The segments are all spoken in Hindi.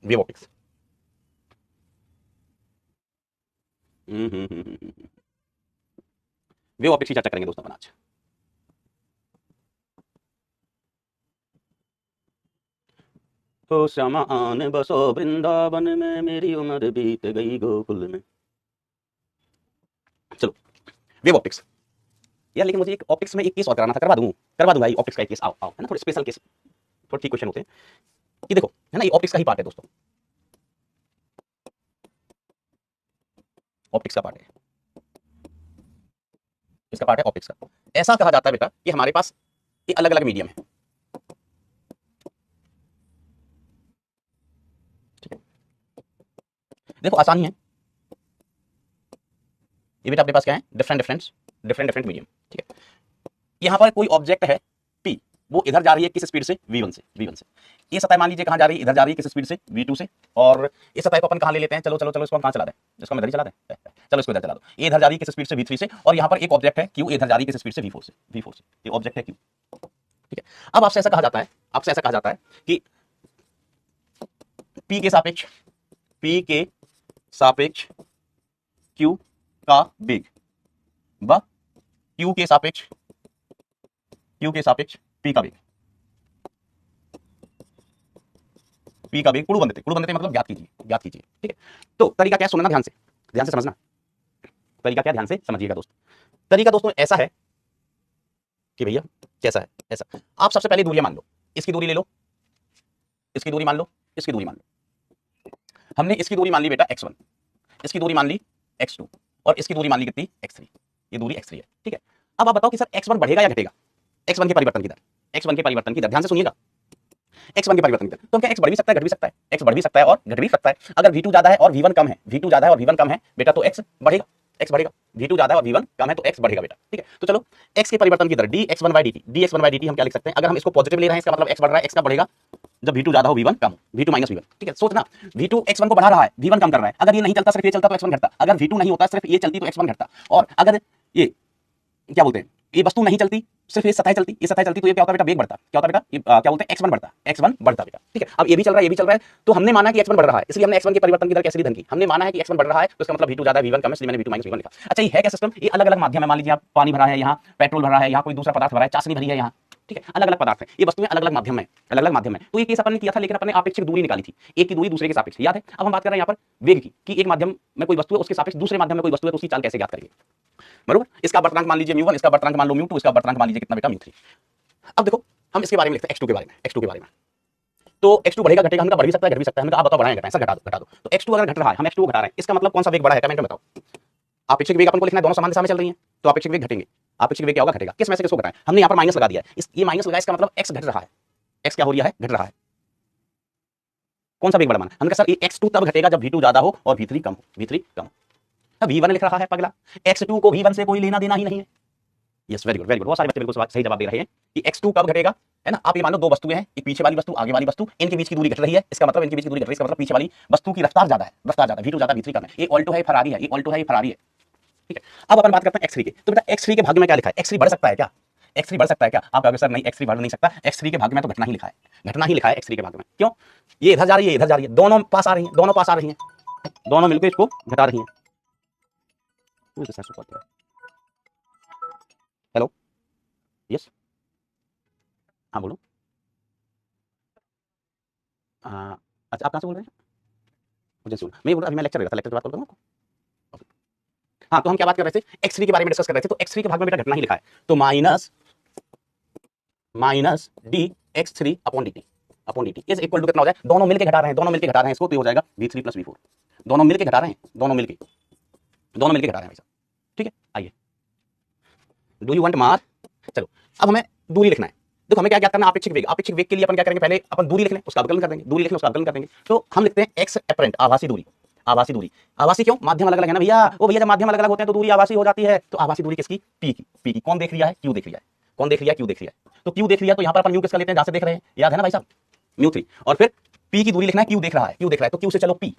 Wave optics. वेव ऑप्टिक्स की चर्चा करेंगे दोस्तों अपन आज। ओ श्यामान बसो वृंदावन में, मेरी उम्र बीत गई गोकुल में। चलो, वेव ऑप्टिक्स। यार लेकिन मुझे एक ऑप्टिक्स में एक केस और कराना था, करवा दूं भाई ऑप्टिक्स का एक केस। आओ आओ, है ना, थोड़े स्पेशल केस, थोड़े ठीक क्वेश्चन होते हैं। ये देखो, है ना, ये ऑप्टिक्स का ही पार्ट है दोस्तों, ऑप्टिक्स का पार्ट है, इसका पार्ट है ऑप्टिक्स का। ऐसा कहा जाता है बेटा कि हमारे पास ये अलग अलग मीडियम है, ठीक है। देखो आसानी है, ये बेटा अपने पास क्या है, डिफरेंट मीडियम, ठीक है। यहाँ पर कोई ऑब्जेक्ट है P, वो इधर जा रही है किस स्पीड से, v1 से। ये सतह मान लीजिए कहाँ जा रही है, इधर जा रही है किस स्पीड से, v2 से। और इस सतह को अपन कहाँ ले लेते हैं, चलो चलो चलो इसको हम कहाँ चला दें, इसको हम इधर ही चला दें, चलो इसको इधर चला दो। ये इधर जा रही है किस स्पीड से, v3 से। और यहाँ पर एक ऑब्जेक्ट है Q, इधर जा रही है किस स्पीड से, v4 से। ये ऑब्जेक्ट है Q, ठीक है। अब आपसे ऐसा कहा जाता है कि P के सापेक्ष Q का वेग व Q के सापेक्ष P का वेग, कुड़ू बंधते मतलब ज्ञात कीजिए, ठीक है। तो तरीका क्या है, सुनना ध्यान से समझना। तरीका क्या, ध्यान से समझिएगा दोस्त। तरीका दोस्तों ऐसा है कि भैया कैसा है, ऐसा आप सबसे पहले दूरियां मान लो, इसकी दूरी ले लो, इसकी दूरी मान लो, इसकी दूरी मान लो। हमने इसकी दूरी मान ली बेटा x1, इसकी दूरी मान ली x2 और इसकी दूरी मान ली कितनी, x3। ये दूरी x3 है, ठीक है। अब आप बताओ कि सर x1 बढ़ेगा या घटेगा, x1 के परिवर्तन की दर, ध्यान से सुनिएगा, x1 के परिवर्तन की दर। तो क्या x बढ़ भी सकता है, घट भी सकता है, x बढ़ भी सकता है और घट भी सकता है। अगर v2 ज्यादा है और v1 कम है, बेटा तो x बढ़ेगा, v2 ज्यादा है और v1 कम है तो x बढ़ेगा बेटा, ठीक है। तो चलो x के परिवर्तन की दर dx1/dt हम क्या लिख सकते हैं, अगर हम इसको पॉजिटिव ले रहे हैं इसका मतलब x बढ़ रहा है, x कब बढ़ेगा, जब v2 ज्यादा हो v1 कम हो, v2 माइनस v1, ठीक है। सोचना v2 x1 को बढ़ा रहा है, v1 कम कर रहा है। अगर ये नहीं चलता, सिर्फ ये चलता तो x1 घटता, अगर v2 नहीं होता सिर्फ ये चलती तो x1 घटता। और अगर ये क्या बोलते हैं, ये वस्तु नहीं चलती, सिर्फ ये सतह चलती, तो ये क्या होता है बेटा, वेग बढ़ता, क्या होता है बेटा, ये क्या बोलते हैं, x1 बढ़ता बेटा, ठीक है। अब ये भी चल रहा है, तो हमने माना कि x1 बढ़ रहा है, इसलिए हमने x1 के परिवर्तन की दर कैसे ली धन की, हमने माना है कि x1 बढ़ रहा है तो इसका मतलब v2 ज्यादा है, v1 कम है, इसलिए मैंने v2 माइनस v1 लिखा। अच्छा, ये है क्या सिस्टम, ये अलग अलग माध्यम है। मान लीजिए आप पानी भरा है, यहाँ पेट्रोल भरा है, यहाँ कोई दूसरा पदार्थ भरा है, चाशनी भरी है यहाँ, ठीक है। अलग अलग पदार्थ है, ये वस्तुएं अलग अलग माध्यम है। तो ये केस अपन ने किया था, लेकिन अपन ने आपेक्षिक दूरी निकाली थी, एक की दूरी दूसरे के सापेक्ष, याद है। अब हम बात कर रहे हैं यहाँ पर वेग की, कि एक माध्यम में कोई वस्तु है, उसके सापेक्ष दूसरे माध्यम में कोई वस्तु है, तो उसकी चाल कैसे ज्ञात करेंगे, बरोबर। इसका वर्तनांक मान लीजिए μ1, इसका वर्तनांक मान लो μ2, इसका वर्तनांक मान लीजिए कितना बेटा, μ3। अब देखो हम इसके बारे में लिखते हैं, x2 के बारे में। तो x2 बढ़ेगा घटेगा, हमने कहा बढ़ भी सकता है घट भी सकता है, हमने कहा आप बताओ बढ़ाएं घटाएं, सर घटा दो। तो x2 अगर घट रहा है, हम x2 को घटा रहे हैं, इसका मतलब कौन सा वेग बढ़ा है, कमेंट में बताओ। आपेक्षिक वेग अपन को लिखना है, दोनों समान दिशा में चल रही हैं, तो आपेक्षिक वेग घटेंगे। आपेक्षिक वेग क्या होगा, घटेगा। किस में से किसको घटाएं, हमने यहाँ पर माइनस लगा दिया है, ये माइनस लगा, इसका मतलब x घट रहा है, x क्या हो रहा है, घट रहा है। कौन सा वेग बढ़ा माना, हमने कहा सर ये x2 तब घटेगा जब v2 ज्यादा हो और v3 कम हो। v1 लिख रहा है पगला, x2 को v1 से कोई लेना देना ही नहीं है। यस, वेरी गुड, बहुत सारे बच्चे बिल्कुल सही जवाब दे रहे हैं कि x2 कब घटेगा, है ना। आप ये मान लो दो वस्तुएं हैं, एक पीछे वाली वस्तु, आगे वाली वस्तु, इनके बीच की दूरी घट रही है, इसका मतलब इनके बीच की दूरी घट रही है, इसका मतलब पीछे वाली वस्तु की रफ्तार ज्यादा है, v2 ज्यादा, v3 कम है। ये ऑल्टो है, फरारी है, ठीक है। अब अपन बात करते हैं x3 की। तो बेटा x3 के भाग में क्या लिखा है, x3 बढ़ सकता है क्या, आप कहोगे सर नहीं x3 बढ़ नहीं सकता, x3 के भाग में तो घटना ही लिखा है, x3 के भाग में। क्यों, ये इधर जा रही है, दोनों पास आ रही हैं, दोनों मिलकर इसको घटा रही हैं। हेलो, यस, हाँ बोलो। अच्छा, आप कहाँ से बोल रहे हैं, मुझे सुन, मैं बोल रहा, अभी मैं लेक्चर दे रहा था, लेक्चर की बात कर रहा हूँ। हाँ, तो हम क्या बात कर रहे थे, x3 के बारे में डिस्कस कर रहे थे। तो x3 के भाग में बेटा घटना ही लिखा है, तो minus d x3 upon dt is equal to कितना हो जाए, दोनों मिलके घटा रहे हैं इसको, तो हो जाएगा v3 प्लस v4। दोनों मिलके घटा रहे हैं, दोनों मिलके घटा रहे हैं, ठीक है। आइए, डू यू वांट मार। चलो, अब हमें दूरी लिखना है। देखो हमें क्या ज्ञात करना है, आपेक्षिक वेग के लिए अपन क्या करेंगे, पहले अपन दूरी लिख लें, उसका अवकलन कर देंगे, तो हम लिखते हैं x एपरेंट, आभासी दूरी। आभासी क्यों, माध्यम अलग अलग है ना भैया, वो भैया जब माध्यम अलग अलग होते हैं तो दूरी आभासी हो जाती है। तो आभासी दूरी किसकी, p की। कौन देख लिया है, q देख लिया है, तो q देख लिया, तो यहाँ पर अपन म्यू किसका लेते हैं, जहां से देख रहे हैं, याद है ना भाई साहब, μ3। और फिर p की दूरी लिखना है, q देख रहा है, तो q से चलो p।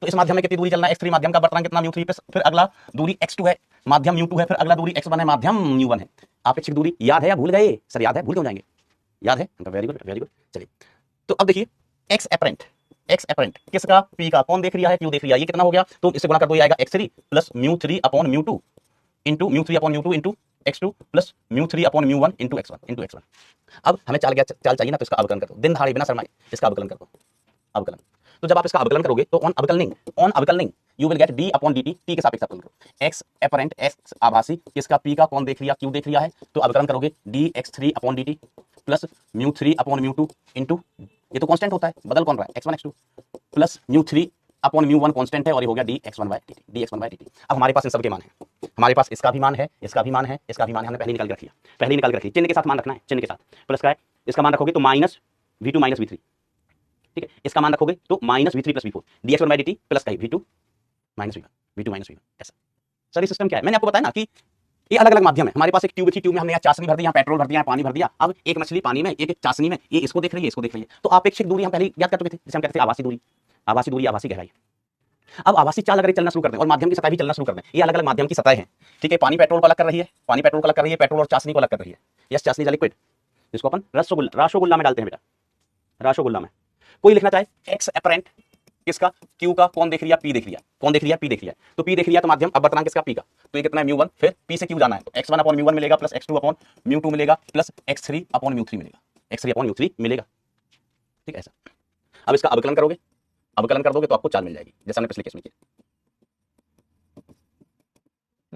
तो इस माध्यम में कितनी दूरी चलना है, x3 माध्यम का वर्तनांक कितना, μ3 पे, फिर अगला दूरी x2 है, माध्यम μ2 है, फिर अगला दूरी x1 है, माध्यम μ1 है। आपेक्षिक दूरी याद है या भूल गए, सर याद है, भूल क्यों जाएंगे, याद है, वेरी गुड। चलिए, तो अब देखिए x एपरेंट, एक्स एपरेंट किसका, पी का, कौन देख रहा है, क्यू देख रहा है, ये कितना हो गया, तो इससे गुणा कर दो, ये आएगा x3 plus mu 3 upon mu 2 into mu 3 upon mu 2 into x2 plus mu 3 upon mu 1 into x1। अब हमें चाल चाहिए ना, तो इसका अवकलन कर दो, दिन दहाड़े बिना शर्माए इसका अवकलन कर दो, अवकलन। तो जब आप इसका अवकलन करोगे तो ऑन अवकलनिंग you will get d upon dt, t के सापेक्ष अवकलन करो, x एपरेंट x आभासी किसका, p का, कौन देख रहा, क्यू देख रहा है, तो अवकलन करोगे dx3 upon dt plus mu 3 upon mu 2 into, ये तो कांस्टेंट होता है, बदल कौन रहा है, x1 x2 plus mu 3 upon mu 1 constant है, और ये हो गया dx1/dt। अब हमारे पास इन सब के मान है, हमारे पास इसका भी मान है, इसका भी मान है, इसका भी मान है, हमने पहले निकाल के रखी है, पहले निकाल के रखी, चिन्ह के साथ मान रखना है, चिन्ह के साथ प्लस का है, इसका मान रखोगे तो माइनस v2 माइनस v3, ठीक है, इसका मान रखोगे तो minus v3 plus v4 dx1/dt plus का v2 माइनस v1 ऐसा। सर ये सिस्टम क्या है, मैंने आपको बताया ना कि ये अलग अलग माध्यम है, हमारे पास एक ट्यूब थी, ट्यूब में हमने यहाँ चाशनी भर दी, यहाँ पेट्रोल भर दिया, पानी भर दिया, अब एक मछली पानी में, एक चाशनी में, ये इसको देख रही है, इसको देख रही है, तो अपेक्षिक दूरी हम पहले याद कर चुके थे, जिसे हम कहते थे आभासी दूरी, आभासी गहराई। अब आभासी चाल अगर चलना शुरू कर दें और माध्यम की सतह भी चलना शुरू कर दें, ये अलग अलग माध्यम की सतह है, ठीक है, पानी पेट्रोल को अलग कर रही है, पानी पेट्रोल को अलग कर रही है, पेट्रोल और चाशनी को अलग कर रही है, यस चाशनी इज लिक्विड, जिसको अपन रसगुल्ला में डालते हैं बेटा, रसगुल्ला में। कोई लिखना चाहे एक्स एपरेंट किसका, क्यू का, कौन देख रहा, पी देख रहा, कौन देख रहा, पी देख रहा, तो पी देख रहा तो माध्यम, अब बर्तनांक किसका, पी का, तो ये कितना है म्यू 1, फिर पी से क्यू जाना है, तो x1 अपॉन म्यू 1 मिलेगा प्लस x2 अपॉन म्यू 2 मिलेगा प्लस x3 अपॉन म्यू 3 मिलेगा, x3 अपॉन म्यू 3 मिलेगा, ठीक है ऐसा। अब इसका अवकलन करोगे, अवकलन कर दोगे तो आपको चाल मिल जाएगी, जैसा हमने पिछले केस में किया,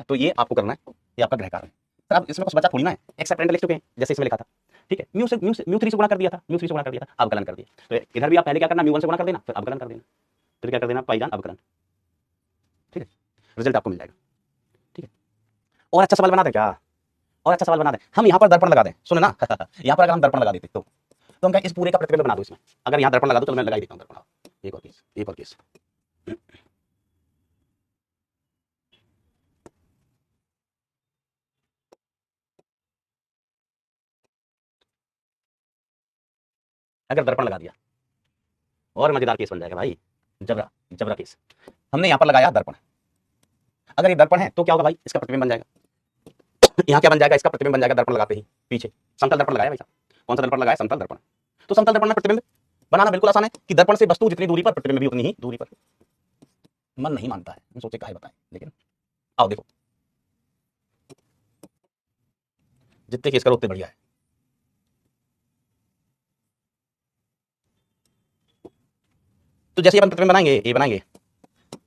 तो ये आपको करना है, ये आपका गृह कार्य है। सर अब इसमें कुछ बचा थोड़ी ना है, एक्स एपरेंट लिख चुके हैं जैसे इसमें लिखा था, ठीक है, म्यू 3 से गुणा कर दिया था, अवकलन कर दिया, तो इधर भी आप पहले क्या करना, म्यू 1 से गुणा कर देना, फिर अवकलन कर देना, फिर क्या कर देना, पाईजान अवकलन, ठीक है, रिजल्ट आपको मिल जाएगा, ठीक है। और अच्छा सवाल बना दे क्या, और अच्छा सवाल बना दे, हम यहाँ पर दर्पण लगा दें, सुने ना यहाँ पर अगर हम दर्पण लगा देते तो हम क्या इस पूरे का प्रतिबिंब बना दो इसमें, अगर यहाँ दर्पण लगा दो तो मैं लगा ही देता हूँ दर्पण, एक और केस अगर दर्पण लगा दिया और मजेदार केस बन जाएगा भाई, जबरा केस, हमने यहाँ पर लगाया दर्पण, अगर ये दर्पण है तो क्या होगा भाई, इसका प्रतिबिंब बन जाएगा, यहाँ क्या बन जाएगा, इसका प्रतिबिंब बन जाएगा, दर्पण लगाते ही पीछे समतल दर्पण लगाया भाई साहब, कौन सा दर्पण लगाया, समतल दर्पण, तो समतल दर्पण में प्रतिबिंब बनाना बिल्कुल आसान है कि दर्पण से वस्तु जितनी दूरी पर, प्रतिबिंब भी उतनी ही दूरी पर। मन नहीं मानता है, हम सोचे काहे बताएं, लेकिन आओ देखो, जितने केस करो उतने बढ़िया है। तो जैसे अपन प्रतिबिंब बनाएंगे, ये बनाएंगे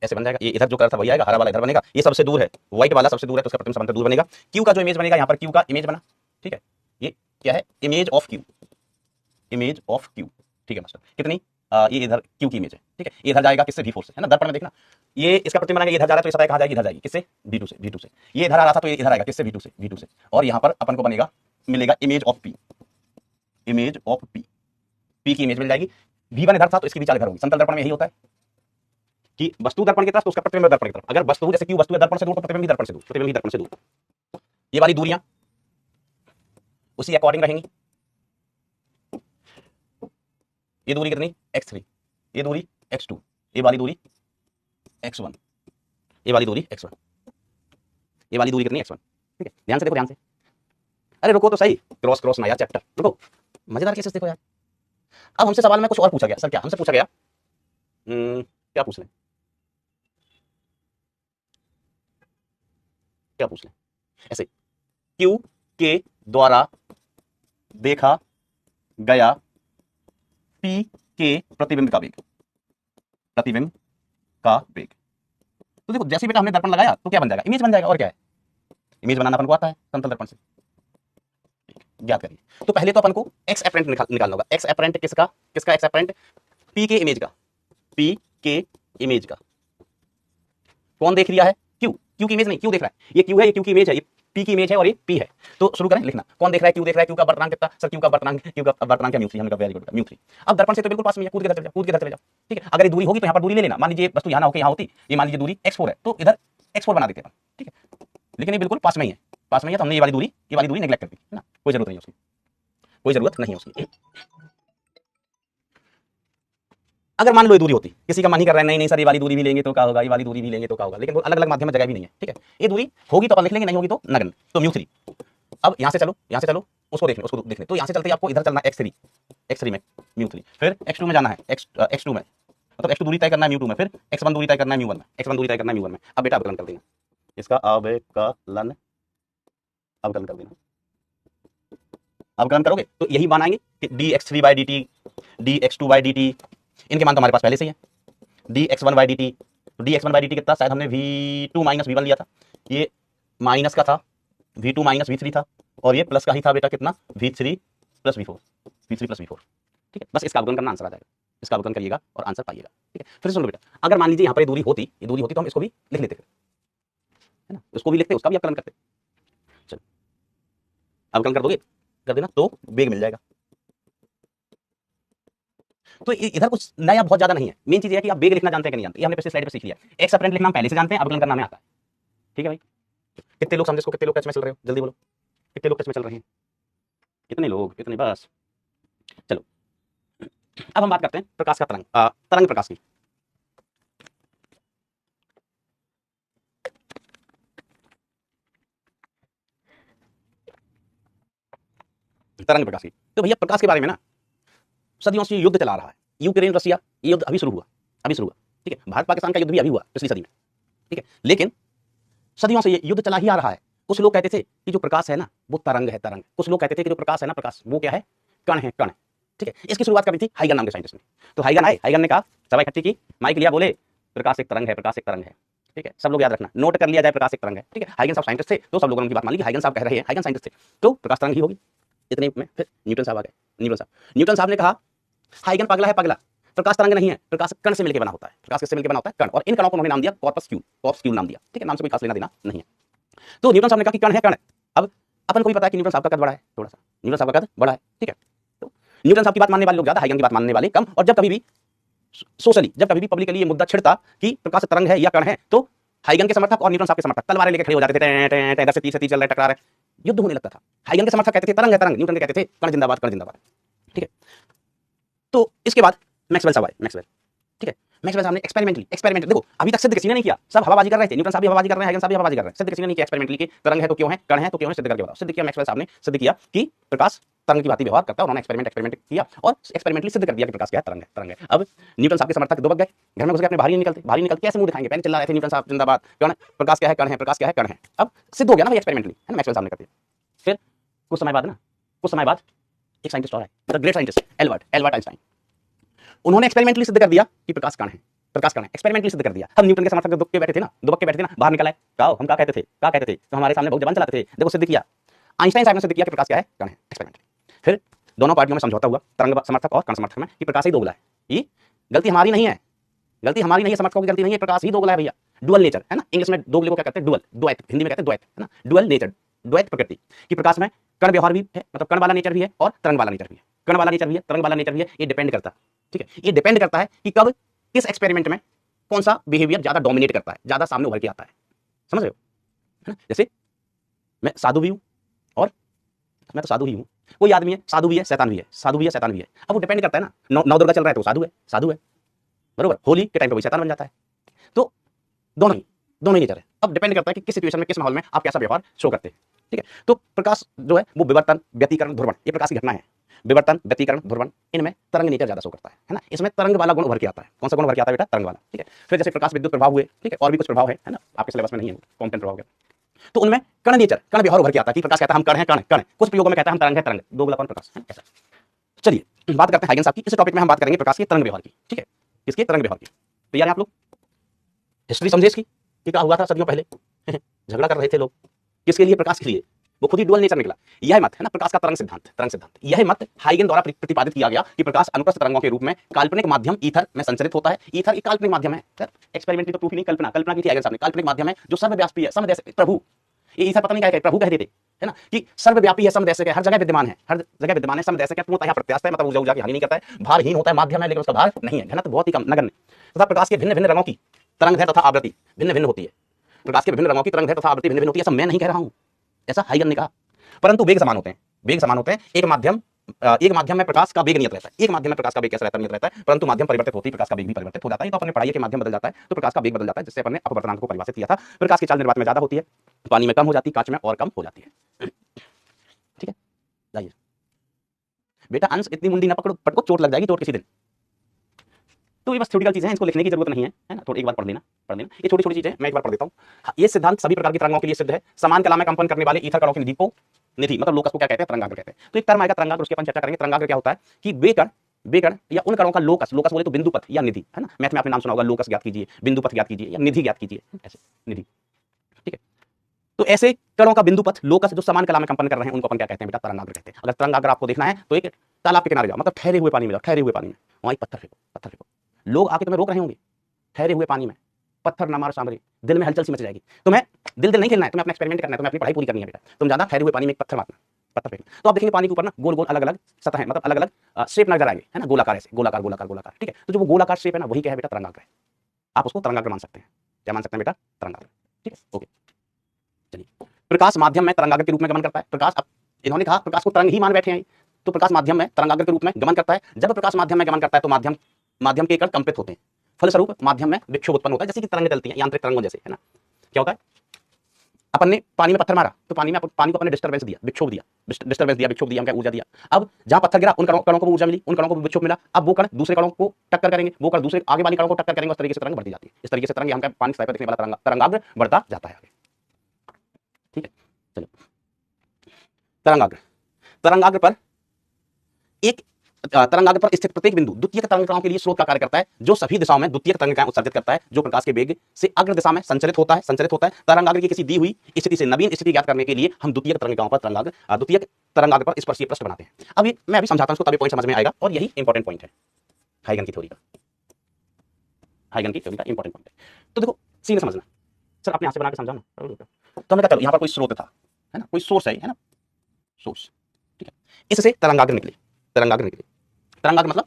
ऐसे बन जाएगा, ये इधर जो कलर था वही आएगा, हरा वाला इधर बनेगा, ये सबसे दूर है, व्हाइट वाला सबसे दूर है, तो उसका प्रतिबिंब समांतर दूर बनेगा, क्यू का जो इमेज बनेगा, यहाँ पर क्यू का इमेज बना, ठीक है, ये क्या है, इमेज ऑफ क्यू, ठीक है मास्टर, कितनी, ये इधर क्यू की इमेज है, ठीक है, ये इधर जाएगा किससे, V4 से, है ना, दर्पण में देखना, ये इसका प्रतिबिंब बनाएगा, ये इधर जा रहा है तो ये सतह कहाँ जाएगी, इधर जाएगी, किससे, V2 से, ये इधर आ रहा था तो ये इधर आएगा किससे, V2 से, और यहाँ पर अपन को बनेगा, मिलेगा इमेज ऑफ P, P की इमेज मिल जाएगी, V1 इधर था तो इसकी भी चाल इधर होगी, समतल दर्पण में यही होता है कि वस्तु दर्पण की तरफ तो उसका प्रतिबिंब दर्पण की तरफ, अगर वस्तु जैसे क्यू वस्तु है दर्पण से दूर तो प्रतिबिंब भी दर्पण से दूर, ये वाली दूरियां उसी अकॉर्डिंग रहेंगी, ये दूरी कितनी, x3, ये दूरी x2, ये वाली दूरी x1, ये वाली दूरी x1, ये वाली दूरी कितनी x1, ठीक है, ध्यान से देखो, ध्यान से, अरे रुको तो सही, क्रॉस ना यार चैप्टर, रुको, मजेदार केसेस देखो यार। अब हमसे सवाल में कुछ और पूछा गया, सर क्या हमसे पूछा गया, क्या पूछ लें, ऐसे Q के द्वारा देखा गया P के प्रतिबिंब का वेग, तो देखो जैसे बेटा हमने दर्पण लगाया तो क्या बन जाएगा, इमेज बन जाएगा, और क्या है, इमेज बनाना अपन को आता है समतल दर्पण से, याद करिए। तो पहले तो अपन को एक्स एपरेंट निकालना होगा, एक्स एपरेंट किसका एक्स एपरेंट, P के इमेज का, कौन देख रहा है, क्यू की इमेज नहीं, क्यू देख रहा है, ये क्यू है, ये क्यू की इमेज है, ये P की इमेज है और ये P है, तो शुरू करें लिखना, कौन देख रहा है, क्यू देख रहा है, क्यू का बर्तनांक कितना, सर क्यू का बर्तनांक क्या म्यू 3, हमने कहा वेरी गुड म्यू 3, अब दर्पण से तो बिल्कुल पास में है, कूद के चले जाओ, ठीक है, अगर ये दूरी होगी तो यहाँ पर दूरी ले लेना, मान लीजिए वस्तु यहाँ ना होकर यहाँ होती, ये मान लीजिए दूरी x4 है तो इधर x4 बना देते हैं, ठीक है, लेकिन ये बिल्कुल पास में ही है, तो हमने ये वाली दूरी नेग्लेक्ट कर दी ना, कोई जरूरत नहीं है उसकी, अगर मान लो ये दूरी होती, किसी का मन ही कर रहा है नहीं सर ये वाली दूरी भी लेंगे तो क्या होगा, ये वाली दूरी भी लेंगे तो क्या होगा, लेकिन अलग अलग माध्यम में जगह भी नहीं है, ठीक है, ये दूरी होगी तो अपन लिख लेंगे, नहीं होगी तो नगण्य, तो म्यू 3, अब यहाँ से चलो उसको देखने, तो यहाँ से चलते ही आपको इधर चलना x3 में म्यू 3, फिर x2 में जाना है, x2 में मतलब x2 दूरी तय करना है μ2 में, फिर x1 दूरी तय करना है μ1 में, x1 दूरी तय करना है μ1 में। अब बेटा अवकलन कर देना, इसका अवकलन अवकलन कर देना। अवकलन करोगे तो यही मान आएंगे कि dx3/dt dx2/dt, इनके मान तो हमारे पास पहले से ही है। dx1/dt, तो dx1/dt कितना, शायद हमने v2 माइनस v1 लिया था, ये माइनस का था, v2 माइनस v3 था, और ये प्लस का ही था बेटा कितना, v3 plus v4, v3 plus v4। ठीक है, बस इसका अवकलन करना, आंसर आ जाएगा। इसका अवकलन करिएगा और आंसर पाइएगा। ठीक है, फिर सुन लो बेटा, अगर मान लीजिए यहाँ पर ये दूरी होती तो हम इसको भी लिख लेते, है ना, इसको भी लिखते, उसका भी अवकलन करते। चलो अवकलन कर दोगे, कर देना, तो वेग मिल जाएगा। तो इधर कुछ नया बहुत ज्यादा नहीं है, मेन चीज ये है कि आप वेग लिखना जानते हैं कि नहीं जानते, ये हमने पिछले स्लाइड पे सीख लिया। एक्स अपरेंट लिखना हम पहले से जानते हैं, अवकलन करना हमें आता है। ठीक है भाई, कितने लोग समझे इसको, कितने लोग टच में चल रहे हो, जल्दी बोलो, कितने लोग टच में चल रहे हैं, कितने लोग, कितने, बस। चलो अब हम बात करते हैं प्रकाश का तरंग, तरंग प्रकाश की। तरंग प्रकाश की, तो भैया प्रकाश के बारे में ना सदियों से युद्ध चला रहा है, यूक्रेन रशिया, ये युद्ध अभी शुरू हुआ, अभी शुरू हुआ। ठीक है, भारत पाकिस्तान का युद्ध भी अभी हुआ पिछली सदी में। ठीक है, लेकिन सदियों से ये युद्ध चला ही आ रहा है। कुछ लोग कहते थे कि जो प्रकाश है ना वो तरंग है, तरंग। कुछ लोग कहते थे कि जो प्रकाश है ना, प्रकाश वो क्या है, कण है, कण। ठीक है, इसकी शुरुआत करी थी हाइगन नाम के साइंटिस्ट ने। तो हाइगन आए, हाइगन ने कहा, सभा इकट्ठी की, माइक लिया, बोले प्रकाश एक तरंग है, प्रकाश एक तरंग है। ठीक है, सब लोग याद रखना, नोट कर लिया जाए, प्रकाश एक तरंग है। ठीक है, हाइगन साहब साइंटिस्ट थे, तो सब लोगों ने उनकी बात मान ली कि हाइगन साहब कह रहे हैं, हाइगन साइंटिस्ट थे, तो प्रकाश तरंग ही होगी। इतने में फिर न्यूटन साहब आ गए। न्यूटन साहब ने कहा हाइगन पगला है, पगला, प्रकाश तरंग नहीं है, प्रकाश कण से मिलकर बना होता है। प्रकाश किससे मिलकर बना होता है, कण। और इन कणों को उन्होंने नाम दिया कॉर्पस्क्यूल नाम दिया। ठीक है, नाम से कोई खास लेना देना नहीं है। तो न्यूटन साहब ने कहा कि कण है, कण। अब अपन को भी पता है कि न्यूटन साहब का कद बड़ा है, थोड़ा सा न्यूटन साहब का कद बड़ा है। ठीक है, तो न्यूटन साहब की बात मानने वाले लोग ज्यादा, हाइगन की बात मानने वाले कम। और जब कभी भी सोशली, जब कभी भी पब्लिकली ये मुद्दा छिड़ता कि प्रकाश तरंग है या कण है, तो हाइगन के समर्थक और न्यूटन साहब के समर्थक तलवारें लेकर खड़े हो जाते थे, इधर से तीर चल रहे, टकरा रहे, युद्ध होने लगता था। हाइगन के समर्थक कहते थे तरंग है, तरंग। न्यूटन के कहते थे कण जिंदाबाद, कण जिंदाबाद। ठीक है, तो इसके बाद मैक्सवेल साहब आए, मैक्सवेल। ठीक है, मैक्सवेल साहब ने एक्सपेरिमेंट देखो, अभी तक सिद्ध किसी ने नहीं किया, सब हवाबाजी कर रहे थे, न्यूटन साहब भी हवाबाजी कर रहे हैं, हाइगन साहब भी हवाबाजी कर रहे हैं, सिद्ध किसी ने नहीं किया एक्सपेरिमेंटली कि तरंग है तो क्यों है, कण है तो क्यों है, सिद्ध करके बताओ। सिद्ध किया मैक्सवेल साहब ने, सिद्ध किया कि प्रकाश तरंग की भांति व्यवहार करता है। उन्होंने एक्सपेरिमेंट किया और एक्सपेरिमेंटली सिद्ध कर दिया कि प्रकाश क्या है, तरंग है, तरंग है। अब न्यूटन साहब के समर्थक दुबक गए, घर में घुस गए, अपने बाहर ही निकलते कैसे मुंह दिखाएंगे, पहले चिल्ला रहे थे न्यूटन साहब जिंदाबाद, कण, प्रकाश क्या है, कण है, प्रकाश क्या है, कण है। अब सिद्ध हो गया ना एक्सपेरिमेंटली, है ना, मैक्सवेल साहब ने कर दिया। फिर कुछ समय बाद एक साइंटिस्ट और है, the great scientist Albert Einstein. उन्होंने एक्सपेरिमेंटली सिद्ध कर दिया कि प्रकाश कण है, प्रकाश कण है, एक्सपेरिमेंटली सिद्ध कर दिया। हम न्यूटन के समर्थक दुबक के बैठे थे ना, बाहर निकल आए, कहो हम क्या कहते थे, तो हमारे सामने बहुत जबान चलाते थे, देखो सिद्ध किया। आइंस्टाइन साहब ने सिद्ध किया कि प्रकाश क्या है, कण है, एक्सपेरिमेंटली। फिर दोनों पार्टियों में समझौता हुआ, तरंग समर्थक और कण समर्थक में, कि प्रकाश ही दोगला है। ये गलती हमारी नहीं है, समर्थकों की गलती नहीं है, प्रकाश ही दोगला है भैया। डुअल नेचर है ना, इंग्लिश में दोगले को क्या कहते हैं, डुअल, द्वैत, हिंदी में कहते हैं द्वैत, है ना, डुअल नेचर, द्वैत प्रकृति की प्रकाश में। कण व्यवहार भी है, मतलब कण वाला नेचर भी है और तरंग वाला नेचर भी है, कण वाला नेचर भी है, तरंग वाला नेचर भी है। ये डिपेंड करता है, ठीक है, ये डिपेंड करता है कि कब किस एक्सपेरिमेंट में कौन सा बिहेवियर ज्यादा डोमिनेट करता है, ज्यादा सामने उभर के आता है, समझ रहे हो, है ना। जैसे मैं साधु भी हूं, और मैं तो साधु ही हूं, कोई आदमी है साधु भी है, शैतान भी है, साधु भी है, शैतान भी है। अब वो डिपेंड करता है ना, नौ दुर्गा चल रहा है तो साधु है, बरोबर। होली के टाइम पे वही शैतान बन जाता है। तो दोनों ही नेचर है। अब डिपेंड करता है कि किस सिचुएशन में, किस माहौल में आप कैसा व्यवहार शो करते हैं, ठीक है। तो प्रकाश जो है वो विवर्तन, व्यतिकरण, ध्रुवण, ये प्रकाश की घटना है। विवर्तन, व्यतिकरण, ध्रुवण, इनमें तरंग नेचर ज्यादा शो करता है ना। इसमें तरंग वाला गुण उभर के आता है। कौन सा गुण उभर के आता है बेटा, तरंग वाला, ठीक है। फिर जैसे प्रकाश विद्युत प्रभाव हुए, ठीक है, और भी कुछ प्रभाव है ना, आपके सिलेबस में नहीं है, कॉम्पटेंट प्रभाव है, तो उनमें कण नेचर, कण व्यवहार उभर के आता है कि प्रकाश कहता है हम कण है, कण, कुछ प्रयोगों में कहता है हम तरंग है, तरंग, दोगलापन प्रकाश है, ऐसा। चलिए बात करते हैं हाइगन साहब की। इस टॉपिक में हम बात करेंगे प्रकाश के तरंग व्यवहार की, ठीक है, किसके, तरंग व्यवहार की। तो यार आप लोग हिस्ट्री समझे इसकी कि क्या हुआ था सदियों पहले झगड़ा कर रहे थे लोग किसके लिए, प्रकाश के लिए। वो खुद ही डुअल नेचर निकला। यह मत है ना प्रकाश का तरंग सिद्धांत, यह मत हाइगन द्वारा प्रतिपादित किया गया कि प्रकाश अनुप्रस्थ तरंगों के रूप में काल्पनिक माध्यम ईथर में संचरित होता है। ईथर एक काल्पनिक माध्यम है सर, एक्सपेरिमेंटली तो प्रूफ ही नहीं, कल्पना की थी हाइगन साहब ने। काल्पनिक माध्यम है जो सर्वव्यापी है, समदेश, प्रभु, ये ईथर पता नहीं क्या है, प्रभु कह देते है ना, कि सर्वव्यापी है, समदेशक है, हर जगह विद्यमान है, समदेशक है, पूर्णतः प्रत्यास्थ है, मतलब ऊर्जा की हानि नहीं करता है, भारहीन होता है, माध्यम है लेकिन उसका भार नहीं है, घनत्व बहुत ही कम, नगण्य। तथा प्रकाश के भिन्न भिन्न रंगों की तरंग है तथा आवृत्ति भिन्न भिन्न होती है। प्रकाश के विभिन्न रंगों की तरंग है तथा आवृत्ति भिन्न भिन्न होती है, ऐसा मैं नहीं कह रहा हूं, ऐसा हाइगन ने कहा। परंतु वेग समान होते हैं। एक माध्यम में प्रकाश का वेग नियत रहता है, एक माध्यम में प्रकाश का वेग कैसा रहता है, नियत रहता है, परंतु माध्यम परिवर्तित होती है, प्रकाश का वेग भी परिवर्तित हो जाता है। तो अपने पढ़ाई के माध्यम बदल जाता है तो प्रकाश का वेग बदल जाता है, जिससे अपने अपवर्तनांक को परिभाषित किया था। प्रकाश की चाल निर्वात में ज्यादा होती है, पानी में कम हो जाती है, कांच में और कम हो जाती है, ठीक है। जाइए बेटा अंश, इतनी मुंडी ना पकड़ो, चोट लग जाएगी, चोट किसी दिन। तो ये बस थ्योरेटिकल चीजें हैं, इसको लिखने की जरूरत नहीं है ना, थोड़ा एक बार पढ़ लेना ये छोटी छोटी चीजें मैं एक बार पढ़ देता हूँ। ये सिद्धांत सभी प्रकार की तरंगों के लिए सिद्ध है। समान कला में कंपन करने वाले ईथर कणों की निधि को, निधि मतलब लोकस को क्या कहते हैं, तरंगाग्र कहते हैं। तो एक टर्म आएगा तरंगाग्र, उसकी अपन चर्चा करेंगे। तरंगाग्र क्या होता है कि बेकण या उन कणों का लोकस, लोकस बोले तो बिंदुपथ या निधि, है ना, मैथ में आपने नाम सुना होगा, लोकस ज्ञात कीजिए, बिंदुपथ ज्ञात कीजिए या निधि ज्ञात कीजिए, ऐसे निधि, ठीक है। तो ऐसे कणों का बिंदुपथ लोकस जो समान कला में कंपन कर रहे हैं उनको अपन क्या कहते हैं बेटा, तरंगाग्र कहते हैं। अगर तरंगाग्र आपको देखना है तो एक तालाब के किनारे जाओ, मतलब ठहरे हुए पानी में जाओ, ठहरे हुए पानी में, वहां एक पत्थर फेंको, पत्थर फेंको, लोग आके तुम्हें रोक रहे होंगे, ठहरे हुए पानी में पत्थर ना मारो सामने, दिल में हलचल सी मच जाएगी। तुम्हें दिल नहीं खेलना है, तुम्हें अपना एक्सपेरिमेंट करना है, तुम्हें अपनी पढ़ाई पूरी करनी है बेटा। तुम ज्यादा ठहरे हुए पानी में एक पत्थर मारना, पत्थर फेंकना, तो आप देखेंगे पानी के ऊपर ना गोल गोल अलग अलग सतह, मतलब अलग अलग शेप नजर आएंगे, है ना, गोलाकार ऐसे, गोलाकार गोलाकार गोलाकार, ठीक है। तो जो वो गोलाकार शेप है ना, वही क्या है बेटा, तरंगाग्र है। आप उसको तरंगाग्र मान सकते हैं। क्या मान सकते हैं बेटा, तरंगाग्र, ठीक है, ओके। चलिए, प्रकाश माध्यम में तरंगाग्र के रूप में गमन करता है। प्रकाश, अब इन्होंने कहा प्रकाश को तरंग ही मान बैठे हैं, तो प्रकाश माध्यम में तरंगाग्र के रूप में गमन करता है। जब प्रकाश माध्यम में गमन करता है तो माध्यम के कण कंपित होते हैं, फलस्वरूप माध्यम में विक्षोभ उत्पन्न होता है, जैसे कि तरंगें चलती हैं यांत्रिक तरंगों जैसे, है ना। क्या होता है, अपन ने पानी में पत्थर मारा तो पानी को अपने डिस्टर्बेंस दिया, विक्षोभ दिया, डिस्टर्बेंस दिया, विक्षोभ दिया, ऊर्जा दिया। अब जहां पत्थर गिरा उन कणों को ऊर्जा मिली, उन कणों को विक्षोभ मिला। अब वो कण दूसरे कणों को टक्कर करेंगे, वो कण दूसरे आगे वाली कणों को टक्कर करेंगे, उस तरीके से तरंग बढ़ती जाती है। इस तरीके से तरंग हम पानी सतह पर दिखने वाला तरंगाग्र बढ़ता जाता है आगे, ठीक है। चलो, तरंगाग्र पर स्थित प्रत्येक बिंदु द्वितीयक तरंगिकाओं के लिए स्रोत का कार्य करता है, जो सभी दिशाओं में द्वितीयक तरंगिकाएं उत्सर्जित करता है, जो प्रकाश के वेग से अग्र दिशा में संचरित होता है। तरंगाग्र की किसी दी हुई स्थिति से नवीन स्थिति ज्ञात करने के लिए हम द्वितीयक तरंगाग्र पर स्पर्शीय पृष्ठ बनाते हैं। अब मैं अभी समझाता हूं उसको, तभी पॉइंट समझ में आएगा, और यही इंपॉर्टेंट पॉइंट है हाइगन की थ्योरी का, इंपॉर्टेंट पॉइंट है। तो देखो सीधे समझना, सर आपने यहां से बना के समझा ना, तो हमने कहा चलो यहां पर कोई स्रोत था, है ना, कोई सोर्स है ना, सोर्स, ठीक है। इससे तरंगाग्र निकले, तरंगाग्र मतलब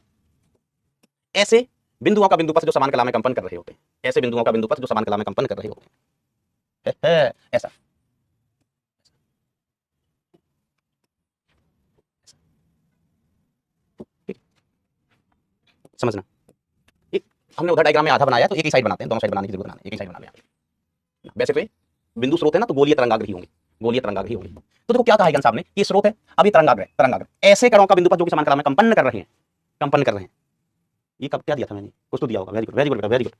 ऐसे बिंदुओं का बिंदुपथ जो समान कला में कंपन कर रहे होते हैं, ऐसे बिंदुओं का बिंदुपथ जो समान कला में कंपन कर रहे होते हैं, ऐसा, समझना। एक हमने उधर डायग्राम में आधा बनाया, तो एक ही साइड बनाते हैं, दोनों साइड बनाने की जरूरत नहीं, एक ही साइड बना लें। वैसे तो बिंदु स्रोत है ना, तो गोलीय तरंगाग्र ही होंगे, गोलीय तरंगाग्र ही होंगे। तो देखो क्या कहा हाइगन साहब ने, ये स्रोत है, अब ये तरंगाग्र ऐसे कणों का बिंदुपथ जो कि समान कला में कंपन कर रहे हैं। ये कब क्या दिया था मैंने, कुछ तो दिया होगा, वेरी गुड वेरी गुड।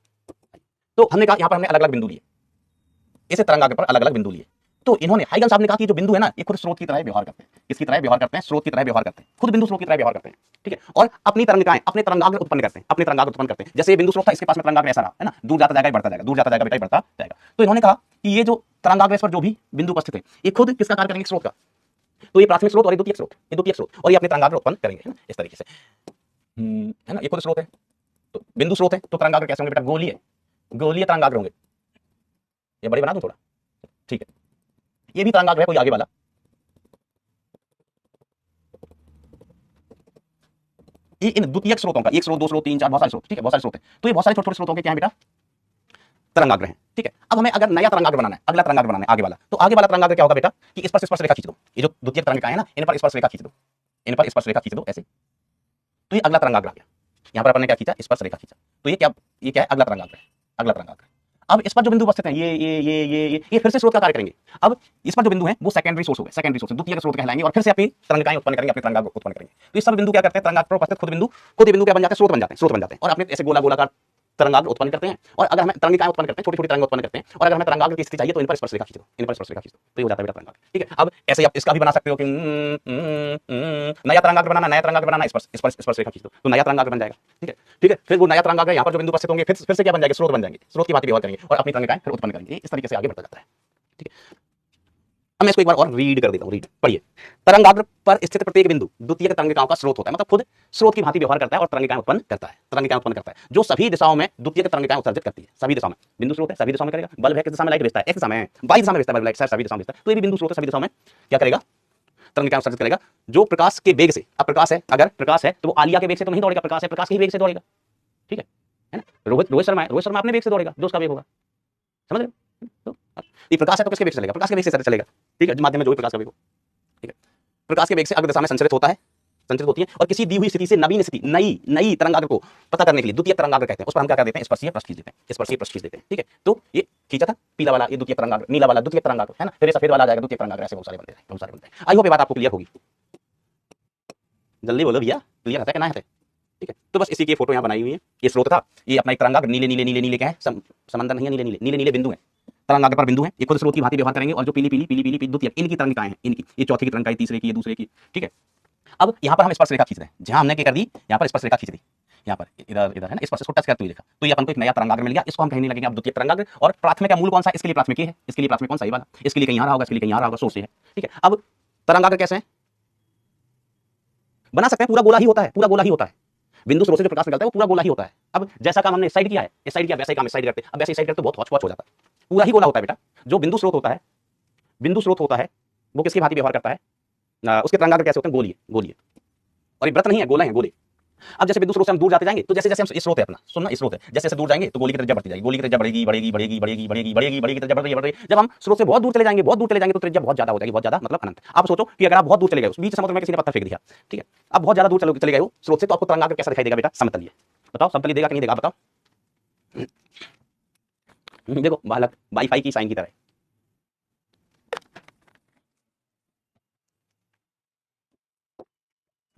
तो हमने कहा यहाँ पर हमने अलग अलग बिंदु लिए, ऐसे तरंगाग्र पर अलग अलग बिंदु लिए। तो इन्होंने हाइगन साहब ने कहा कि जो बिंदु है ना, ये खुद स्रोत की तरह व्यवहार करते हैं, किसकी तरह व्यवहार करते हैं, स्रोत की तरह व्यवहार करते हैं, खुद बिंदु स्रोत की तरह व्यवहार करते हैं, ठीक है। और अपनी तरंगिकाएं अपने तरंगाग्र उत्पन्न करते हैं, जैसे ये बिंदु स्रोत था, इसके पास में तरंगाग्र ऐसा रहा, है ना, दूर जाता जाएगा, बढ़ता जाएगा, दूर जाता जाएगा बेटा, बढ़ता जाएगा। तो इन्होंने कहा कि ये जो तरंगाग्र पर जो भी बिंदु उपस्थित है, ये खुद किसका कार्य करेंगे, स्रोत का। तो ये प्राथमिक स्रोत और ये द्वितीयक स्रोत, और ये अपने तरंगाग्र उत्पन्न करेंगे, है ना, इस तरीके से, है ना। ये खुद स्रोत है, तो बिंदु स्रोत है, तो तरंगाग्र कैसे होंगे बेटा, गोलीय तरंगाग्र होंगे। ये बड़े बना दूं थोड़ा, ठीक है। ये भी तरंगाग्र है, कोई आगे वाला, ये इन द्वितीयक स्रोतों का, एक स्रोत, दो स्रोत, तीन, चार, बहुत सारे स्रोत, ठीक है, बहुत सारे स्रोत है। तो ये बहुत सारे छोटे छोटे स्रोतों के क्या है बेटा, तरंगाग्र है, ठीक है। अब हमें अगर नया तरंगाग्र बनाना है, अगला तरंगाग्र बनाना है, आगे वाला, तो आगे वाला तरंगाग्र क्या होगा बेटा, कि इस पर स्पर्श रेखा खींच दो, ये जो द्वितीयक तरंगिकाएं है ना, इन पर स्पर्श रेखा खींच दो, ऐसे। तो ये अगला तरंगाग्र आ गया। यहां पर अपन ने क्या खींचा, स्पर्श रेखा खींचा, तो ये क्या है, अगला तरंगाग्र है। अब इस पर जो बिंदु उपस्थित हैं, ये फिर से स्रोत का कार्य करेंगे। अब इस पर जो बिंदु हैं वो सेकेंडरी सोर्स हो गए, द्वितीयक स्रोत कहलाएंगे, और फिर से अपनी तरंगिकाएं उत्पन्न करेंगे, अपने तरंगाग्र उत्पन्न करेंगे। तो ये सब बिंदु क्या करते हैं, तरंगाग्र पर उपस्थित खुद ये बिंदु क्या बन जाते हैं, स्रोत बन जाते हैं, और अपने ऐसे गोलाकार तरंगाग्र उत्पन्न करते हैं। और अगर हमें तरंगिकाएं उत्पन्न करते हैं, छोटी छोटी तरंग उत्पन्न करते हैं, और अगर हमें तरंगाग्र की स्थिति चाहिए तो इन पर स्पर्श रेखा खींच दो, तो ये हो जाता है बेटा तरंगाग्र, ठीक है। अब ऐसे आप इसका भी बना सकते हो कि नया तरंगाग्र बनाना, स्पर्श रेखा खींच दो, तो नया तरंगाग्र बन जाएगा, ठीक है। फिर वो नया तरंगाग्र यहाँ पर जो बिंदु उपस्थित होंगे, फिर से क्या बन जाएंगे, स्रोत बन जाएंगे, स्रोत की बात व्यवहार करेंगे और अपनी तरंगिकाएं फिर उत्पन्न करेंगे, इस तरीके से आगे बढ़ता जाता है, ठीक है। अब मैं इसको एक बार और रीड कर देता हूं, पढ़िए। तरंगाग्र पर स्थित प्रत्येक बिंदु द्वितीयक तरंगिकाओं का स्रोत होता है, मतलब खुद स्रोत की भांति व्यवहार करता है और तरंगिकाएं उत्पन्न करता है, जो सभी दिशाओं में द्वितीयक तरंगिकाएं उत्सर्जित करती है। सभी दिशाओं में बिंदु स्रोत है, सभी दिशाओं में करेगा। बल्ब है, किस दिशा में लाइट भेजता है, एक दिशा में, वाई दिशा में भेजता है, लाइट सभी दिशाओं में भेजता है। तो ये भी बिंदु स्रोत है, सभी दिशाओं में क्या करेगा, तरंगिकाएं उत्सर्जित करेगा, जो प्रकाश के वेग से, अब प्रकाश है, अगर प्रकाश है तो वो आलिया के वेग से तो नहीं दौड़ेगा, प्रकाश है, प्रकाश के वेग से दौड़ेगा, ठीक है ना। रोहित शर्मा अपने वेग से दौड़ेगा, जो उसका वेग होगा, समझ रहे हो। ये प्रकाश है तो किसके वेग से चलेगा, प्रकाश के वेग से चलेगा, ठीक है, माध्यम में जो भी प्रकाश का वेग हो, ठीक है। प्रकाश के वेग से अग्र दिशा में संचरित होती है, और किसी दी हुई स्थिति से नवीन स्थिति, नई तरंगाग्र को पता करने के लिए द्वितीयक तरंगाग्र कहते हैं, उस पर हम क्या कर देते हैं, स्पर्शीय पृष्ठ खींच देते हैं, ठीक है। तो ये खींचा था पीला वाला, ये द्वितीयक तरंगाग्र, नीला वाला द्वितीयक तरंगाग्र, है ना, फिर सफेद वाला आ जाएगा द्वितीयक तरंगाग्र, ऐसे बहुत सारे बनते हैं। आई होप ये बात आपको क्लियर होगी, जल्दी बोलो भैया, क्लियर है कि नहीं है। ठीक है। तो बस इसी की फोटो यहाँ बनाई हुई है। ये स्रोत था, ये अपना एक तरंगाग्र, नीले नीले नीले नीले क्या है, समंदर नहीं है, नीले नीले नीले नीले बिंदु है, तरंगाग्र पर बिंदु है। ये खुद स्रोत की भांति व्यवहार करेंगे। और जो पीली पीली पीली पीली द्वितीयक, इनकी तरंगिकाएं हैं, इनकी, ये चौथी की तरंगिका, तीसरे की, ये दूसरे की, ठीक है। अब यहाँ पर हम स्पर्श रेखा खींच रहे हैं, जहां हमने क्या कर दी, यहाँ पर स्पर्श रेखा खींच दी, यहाँ पर इधर इधर है ना, स्पर्श को टच करते हुए देखा, तो ये अपन को एक नया तरंगाग्र मिल गया। इसको हम कहने लगेंगे अब द्वितीय तरंगाग्र। और प्राथमिक का मूल कौन सा, इसके लिए प्राथमिक है, इसके लिए प्राथमिक कौन सा, ये वाला, इसके लिए कहीं यहाँ रहा होगा, इसके लिए कहीं यहाँ रहा होगा, सोच से है, ठीक है। अब तरंगाग्र कैसे है बना सकते हैं, पूरा गोला ही होता है, पूरा गोला ही होता है। बिंदु स्रोत से जो प्रकाश निकलता है वो पूरा गोला ही होता है। अब जैसा काम हमने इस साइड किया है, इस साइड किया, वैसा ही काम इस साइड करते हैं। अब वैसे इस साइड करते तो बहुत हौच-पौच हो जाता है, पूरा ही गोला होता है बेटा। जो बिंदु स्रोत होता है, बिंदु स्रोत होता है, वो किसकी भांति व्यवहार करता है, उसके तरंगाग्र कैसे होते हैं, गोलीय, गोलीय। और ये व्रत नहीं है, गोला है, गोले। अब जैसे बिंदु स्रोत से हम दूर जाते जाएंगे, तो जैसे जैसे हम, इस स्रोत है अपना, सुनना, इस स्रोत है, जैसे जैसे दूर जाएंगे तो गोली की त्रिज्या बढ़ती जाएगी, गोली की त्रिज्या बढ़ेगी बढ़ेगी बढ़ेगी बढ़ेगी बढ़ेगी बढ़ेगी बढ़ेगी, त्रिज्या बढ़ रही है। जब हम स्रोत से बहुत दूर चले जाएंगे, बहुत दूर चले जाएंगे, तो त्रिज्या बहुत ज्यादा हो जाएगी, बहुत ज्यादा मतलब अनंत। आप सोचो कि अगर आप बहुत दूर चले गए, उस बीच समुद्र में किसी ने पत्थर फेंक दिया, ठीक है, आप बहुत ज्यादा दूर चले गए हो स्रोत से, तो आपको तरंगाग्र कैसा दिखाई देगा बेटा, समतलीय। बताओ समतलीय देगा कि नहीं देगा, बताओ। देखो बालक वाईफाई की साइन की तरह,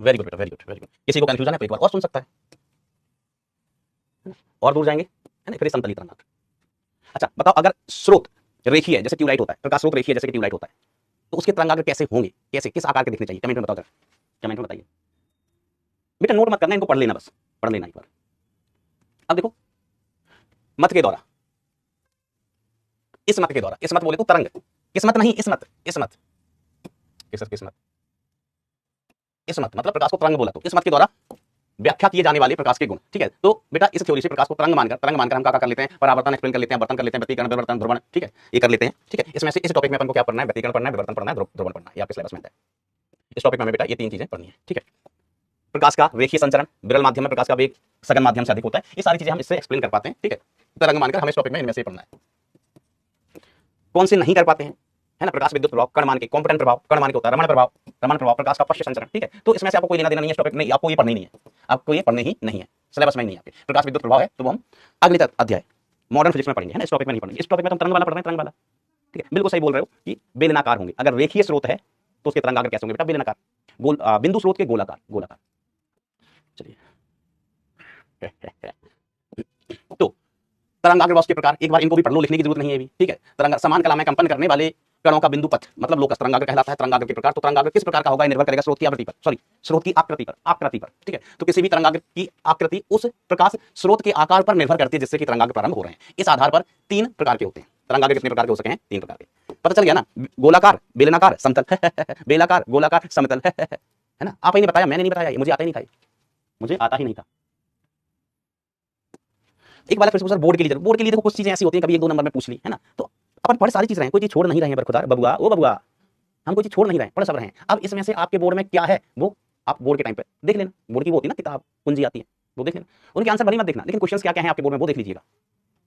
वेरी गुड बेटा, वेरी गुड, वेरी गुड। किसी को कंफ्यूजन है तो एक बार और सुन सकता है, और दूर जाएंगे, है ना, फिर समतलीय तरंगाग्र। अच्छा बताओ, अगर स्रोत रेखीय है, जैसे ट्यूबलाइट होता है, प्रकाश स्रोत रेखीय है जैसे कि ट्यूबलाइट होता है, तो उसके तरंगाग्र कैसे होंगे, कैसे, किस आकार के दिखने चाहिए, कमेंट में बताओ, कमेंट में बताइए बेटा। नोट मत करना, इनको पढ़ लेना, बस पढ़ लेना एक बार। अब देखो, मत के द्वारा, इस मत के द्वारा, इस मत बोले तो तरंग, किस्मत नहीं, इसमत, इसमत, किस्मत, इसमत मतलब प्रकाश को तरंग बोला, तो इसमत के द्वारा व्याख्या किए जाने वाले प्रकाश के गुण, ठीक है। तो बेटा इस थ्योरी से प्रकाश को तरंग मानकर हम क्या कर लेते हैं, परावर्तन एक्सप्लेन कर लेते हैं, वर्तन कर लेते हैं, व्यतिकरण, विवर्तन, ध्रुवण, ठीक है, ये कर लेते हैं, ठीक है। इसमें से इस टॉपिक में अपन को क्या पढ़ना है, व्यतिकरण पढ़ना है, विवर्तन पढ़ना है, ध्रुवण पढ़ना है, ये आपके सिलेबस में है। इस टॉपिक में बेटा ये तीन चीजें पढ़नी है, ठीक है। प्रकाश का रेखीय संचरण, विरल माध्यम में प्रकाश का वेग सघन माध्यम से अधिक होता है, ये सारी चीजें हम इससे एक्सप्लेन कर पाते हैं, ठीक है। तरंग मानकर हमें इस टॉपिक में इनमें से पढ़ना है। कौन से नहीं कर पाते हैं, है ना, प्रकाश विद्युत प्रभाव, कण मान के, कॉम्पिटेंट प्रभाव, कण मान के होता है, रमण प्रभाव, प्रकाश का पश्य संचरण, ठीक है। तो इसमें से आपको कोई लेना देना नहीं है, टॉपिक नहीं, आपको ये पढ़नी नहीं है, आपको ये पढ़ने ही नहीं है, सिलेबस में नहीं है। प्रकाश विद्युत प्रभाव है तो हम अगले अध्याय मॉडर्न फिजिक्स में पढ़ेंगे, है ना, इस टॉपिक में नहीं पढ़ेंगे। इस टॉपिक में हम तरंग वाला पढ़ रहे हैं, तरंग वाला, ठीक है, बिल्कुल सही बोल रहे हो कि बेलनाकार होंगे। अगर रेखीय स्रोत है तो उसके तरंगाग्र कैसे होंगे बेटा, बेलनाकार, गोल, बिंदु स्रोत के गोलाकार, गोलाकार। चलिए तो तरंगाग्र लॉस के प्रकार एक बार इनको भी पढ़ लो, लिखने की जरूरत नहीं है अभी, ठीक है। तरंग समान कला में कंपन करने वाले कणों का बिंदु पथ मतलब लोकस तरंगाग्र कहलाता है। तरंगाग्र के प्रकार, तो तरंगाग्र किस प्रकार का होगा, निर्भर करेगा स्रोत की आवृत्ति पर, सॉरी स्रोत की आकृति पर, आकृति पर, ठीक है। तो किसी भी तरंगाग्र की आकृति उस प्रकाश स्रोत के आकार पर निर्भर करती है जिससे कि तरंगाग्र प्रारंभ हो रहे हैं। इस आधार पर तीन प्रकार के होते हैं तरंगाग्र। कितने प्रकार के हो सके हैं, तीन प्रकार के, पता चल गया ना, गोलाकार, बेलनाकार, समतल बेलाकार, गोलाकार, समतल, है ना। आप ही ने बताया, मैंने नहीं बताया, मुझे आता ही नहीं था, मुझे आता ही नहीं था। एक बार फिर से सर बोर्ड के लिए, बोर्ड के लिए देखो कुछ चीजें ऐसी होती हैं, कभी एक दो नंबर में पूछ ली, है ना। तो अपन पढ़ सारी चीज रहे हैं, कोई चीज छोड़ नहीं रहे हैं, बरखुदा बबुआ, ओ बबुआ, हम कोई चीज छोड़ नहीं रहे हैं, पढ़ सब रहे हैं। अब इसमें से आपके बोर्ड में क्या है वो आप बोर्ड के टाइम पे देख लेना, बोर्ड की वो होती है ना किताब, पूंजी आती है, वो देख लेना, उनके आंसर भले मत देखना, लेकिन क्वेश्चंस क्या क्या है आपके बोर्ड में वो देख लीजिएगा,